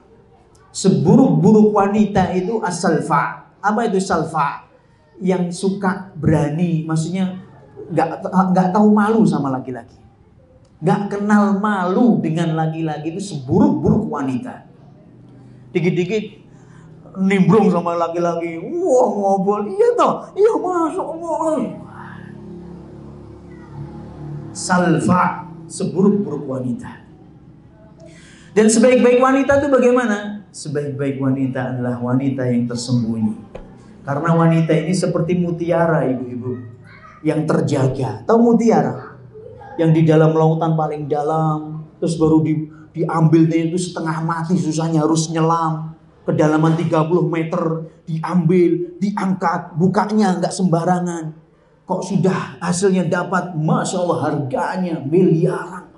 Seburuk-buruk wanita itu as-salfa. Apa itu salfa? Yang suka berani, maksudnya enggak tahu malu sama laki-laki. Enggak kenal malu dengan laki-laki, itu seburuk-buruk wanita. Dikit-dikit nimbrung sama laki-laki, wah ngobrol, iya toh, iya masuk Allah. Salfa, seburuk-buruk wanita. Dan sebaik-baik wanita itu bagaimana? Sebaik-baik wanita adalah wanita yang tersembunyi. Karena wanita ini seperti mutiara ibu-ibu, yang terjaga. Tahu mutiara? Yang di dalam lautan paling dalam, terus baru diambilnya itu setengah mati susahnya, harus nyelam. Kedalaman 30 meter, diambil, diangkat, bukanya nggak sembarangan. Kok sudah hasilnya dapat, Masya Allah harganya miliaran.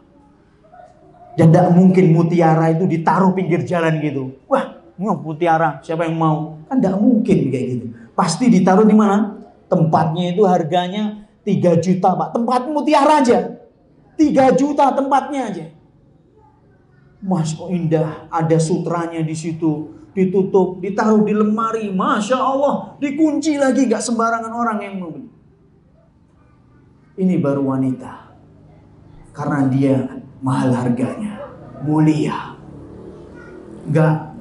Dan tidak mungkin mutiara itu ditaruh pinggir jalan gitu. Wah, mutiara, siapa yang mau? Kan tidak mungkin kayak gitu. Pasti ditaruh di mana? Tempatnya itu harganya 3 juta, Pak. Tempat mutiara aja. 3 juta tempatnya aja. Mas, kok indah, ada sutranya di situ. Ditutup, ditaruh di lemari, Masya Allah, dikunci lagi, gak sembarangan orang yang mau beli. Ini baru wanita, karena dia mahal harganya, mulia, gak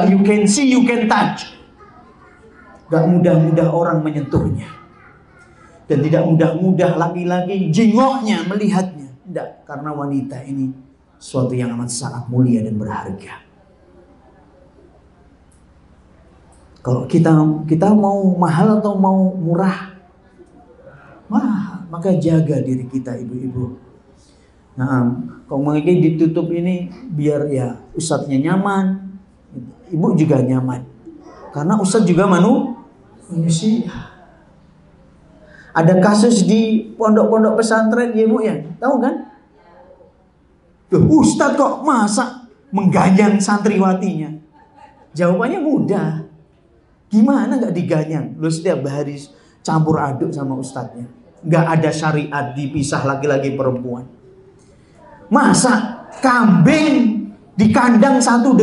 you can see, you can touch, gak mudah-mudah orang menyentuhnya, dan tidak mudah-mudah laki-laki jengoknya, melihatnya, tidak, karena wanita ini suatu yang amat sangat mulia dan berharga. Kalau kita mau mahal atau mau murah? Mahal. Maka jaga diri kita ibu-ibu. Nah, kalau mereka ditutup ini biar ya ustadznya nyaman, ibu juga nyaman. Karena ustadz juga manusia. Ada kasus di pondok-pondok pesantren ya ibu ya, tahu kan? Ustadz kok masa mengganyang santriwatinya? Jawabannya mudah. Gimana gak diganyang? Lu setiap hari campur aduk sama ustadznya. Gak ada syariat dipisah laki-laki perempuan. Masa kambing Di kandang satu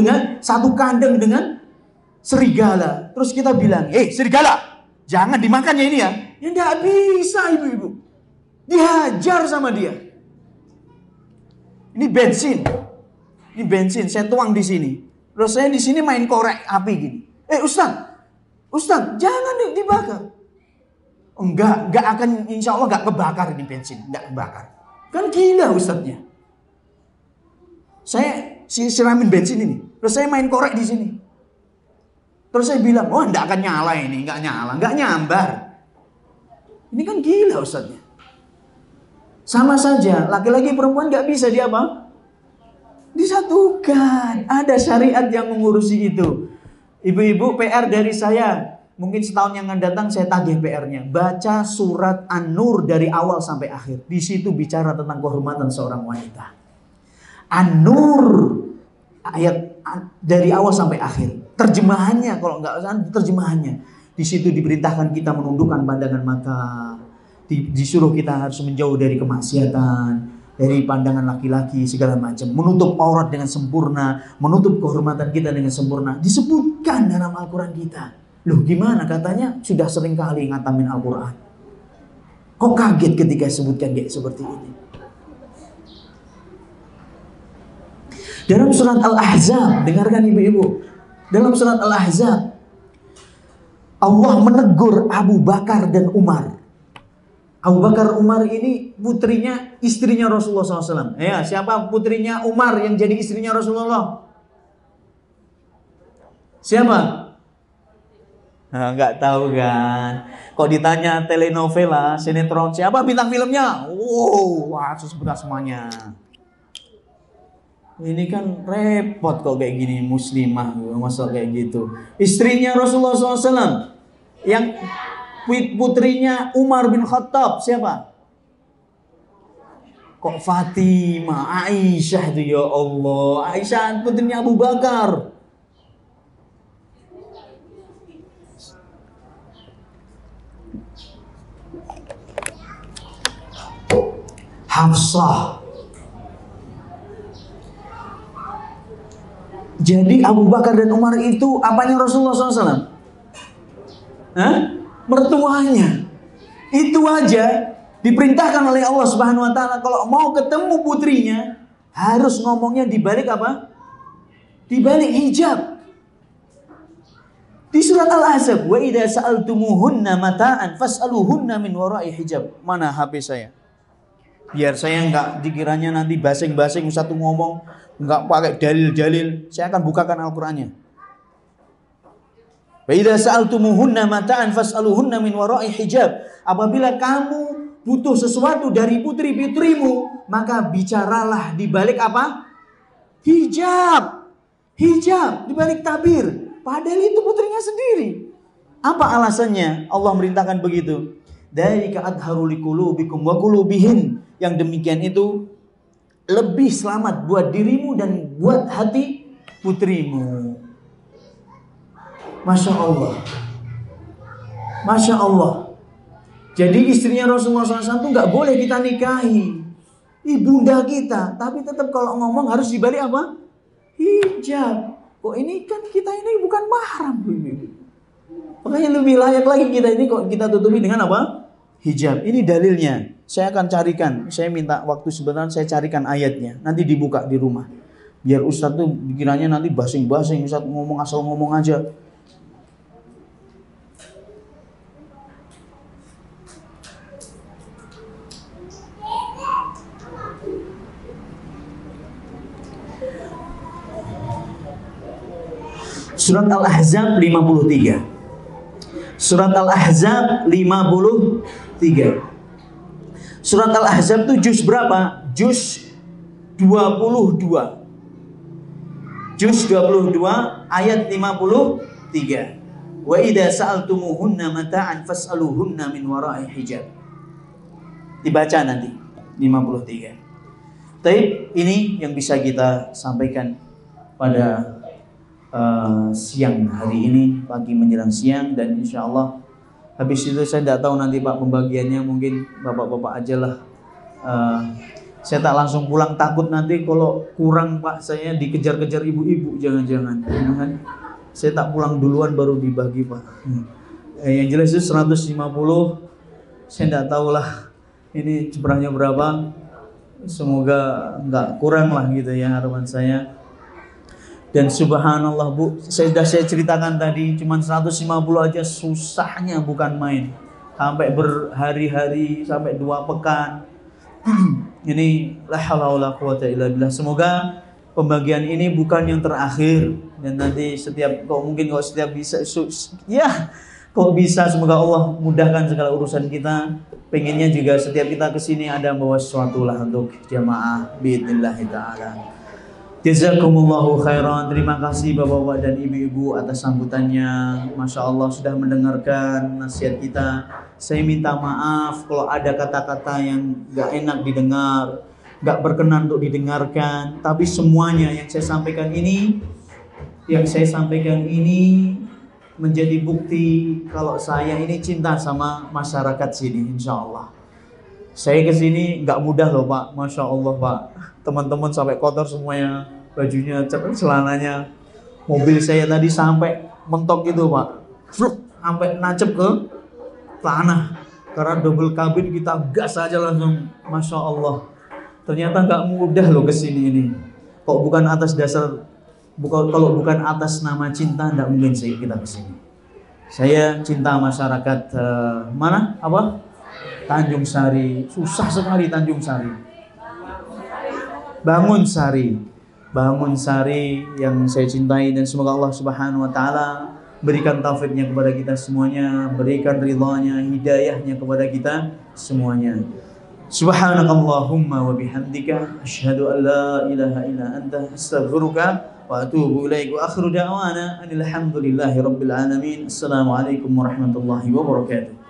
kandang dengan serigala. Terus kita bilang, serigala, jangan dimakannya ini ya. Ya nggak bisa ibu-ibu. Dihajar sama dia. Ini bensin, saya tuang di sini. Terus saya di sini main korek api gini. Ustaz, jangan dibakar. Enggak akan, insya Allah enggak kebakar ini bensin, enggak kebakar. Kan gila ustadznya. Saya siramin bensin ini, terus saya main korek di sini. Terus saya bilang, enggak akan nyala ini, enggak nyambar. Ini kan gila ustadznya. Sama saja, laki-laki perempuan enggak bisa disatukan. Ada syariat yang mengurusi itu. Ibu-ibu, PR dari saya, mungkin setahun yang akan datang saya tagih PR-nya. Baca surat An-Nur dari awal sampai akhir. Di situ bicara tentang kehormatan seorang wanita. An-Nur ayat dari awal sampai akhir. Terjemahannya, kalau nggak salah terjemahannya. Di situ diperintahkan kita menundukkan pandangan mata. Disuruh kita harus menjauh dari kemaksiatan, dari pandangan laki-laki segala macam, menutup aurat dengan sempurna, menutup kehormatan kita dengan sempurna. Disebutkan dalam Al-Quran kita. Loh gimana katanya sudah sering kali ngatamin Al-Quran. Kok kaget ketika sebutkan kayak seperti ini? Dalam surat Al-Ahzab, dengarkan ibu-ibu. Dalam surat Al-Ahzab, Allah menegur Abu Bakar dan Umar. Abu Bakar Umar ini istrinya Rasulullah SAW. Ya, siapa putrinya Umar yang jadi istrinya Rasulullah? Siapa? Nah, nggak tahu kan? Kok ditanya telenovela, sinetron, siapa bintang filmnya? Wah, sebut semuanya. Ini kan repot kok kayak gini, muslimah, masa kayak gitu. Istrinya Rasulullah SAW, yang putrinya Umar bin Khattab, siapa? Kok Fatimah, Aisyah itu ya Allah. Aisyah putrinya Abu Bakar. Hafsah. Jadi Abu Bakar dan Umar itu apanya Rasulullah SAW? Mertuanya. Itu aja diperintahkan oleh Allah Subhanahu wa taala kalau mau ketemu putrinya harus ngomongnya di balik apa? Di balik hijab. Di surat Al-Ahzab, wa idza sa'altumuhunna mata'an fas'aluhunna min wara'i hijab. Mana HP saya? Biar saya enggak dikiranya nanti basing-basing satu ngomong enggak pakai dalil-dalil. Saya akan bukakan Al-Qur'annya. Wa idza sa'altumuhunna mata'an fas'aluhunna min wara'i hijab. Apabila kamu butuh sesuatu dari putri-putrimu, maka bicaralah di balik apa? Hijab. Hijab di balik tabir. Padahal itu putrinya sendiri. Apa alasannya Allah merintahkan begitu? Dzalika adharu liqulubikum wa qulubihin. Yang demikian itu lebih selamat buat dirimu dan buat hati putrimu. Masya Allah. Masya Allah. Jadi istrinya Rasulullah SAW itu gak boleh kita nikahi. Ibunda kita. Tapi tetap kalau ngomong harus dibalik apa? Hijab. Kok ini kan kita ini bukan mahram. Makanya lebih layak lagi kita ini kok kita tutupi dengan apa? Hijab. Ini dalilnya. Saya akan carikan. Saya minta waktu sebentar saya carikan ayatnya. Nanti dibuka di rumah. Biar Ustadz tuh dikiranya nanti basing-basing. Ustadz ngomong asal ngomong aja. Surat Al-Ahzab 53. Surat Al-Ahzab 53. Surat Al-Ahzab itu juz berapa? Juz 22. Juz 22 ayat 53. Wa idza sa'altumuhunna mata'an fas'aluhunna min wara'i hijab. Dibaca nanti 53. Tapi ini yang bisa kita sampaikan pada siang hari ini, pagi menjelang siang, dan insya Allah habis itu saya tidak tahu nanti Pak pembagiannya, mungkin bapak-bapak aja lah Saya tak langsung pulang, takut nanti kalau kurang Pak saya dikejar-kejar ibu-ibu, jangan-jangan. Saya tak pulang duluan baru dibagi Pak. Yang jelas itu 150, saya tidak tahu lah ini jumlahnya berapa. Semoga nggak kurang lah gitu ya harapan saya. Dan subhanallah Bu, saya ceritakan tadi cuman 150 aja susahnya bukan main. Sampai berhari-hari, sampai 2 pekan. Ini la haula wala quwata illa billah. Semoga pembagian ini bukan yang terakhir dan nanti setiap bisa ya kok bisa, semoga Allah mudahkan segala urusan kita. Pengennya juga setiap kita kesini ada membawa sesuatu lah untuk jamaah biidznillah taala. Jazakumullahu khairan. Terima kasih Bapak-bapak dan Ibu-ibu atas sambutannya. Masya Allah sudah mendengarkan nasihat kita. Saya minta maaf kalau ada kata-kata yang gak enak didengar, gak berkenan untuk didengarkan. Tapi semuanya yang saya sampaikan ini menjadi bukti kalau saya ini cinta sama masyarakat sini, insya Allah. Saya kesini nggak mudah loh Pak, Masya Allah Pak. Teman-teman sampai kotor semuanya, bajunya, celananya. Mobil saya tadi sampai mentok gitu Pak, sampai nancep ke tanah. Karena double kabin kita gas aja langsung, Masya Allah. Ternyata nggak mudah loh kesini ini. Kalau bukan atas nama cinta, nggak mungkin kita kesini. Saya cinta masyarakat Tanjung Sari, susah sekali Tanjung Sari. Bangun Sari yang saya cintai, dan semoga Allah Subhanahu wa taala berikan taufiknya kepada kita semuanya, berikan ridhanya, hidayahnya kepada kita semuanya. Subhanakallahumma wa bihamdika asyhadu an la ilaha illa anta astaghfiruka wa atubu ilaik. Wa akhiru da'wana alhamdulillahi rabbil alamin. Assalamualaikum warahmatullahi wabarakatuh.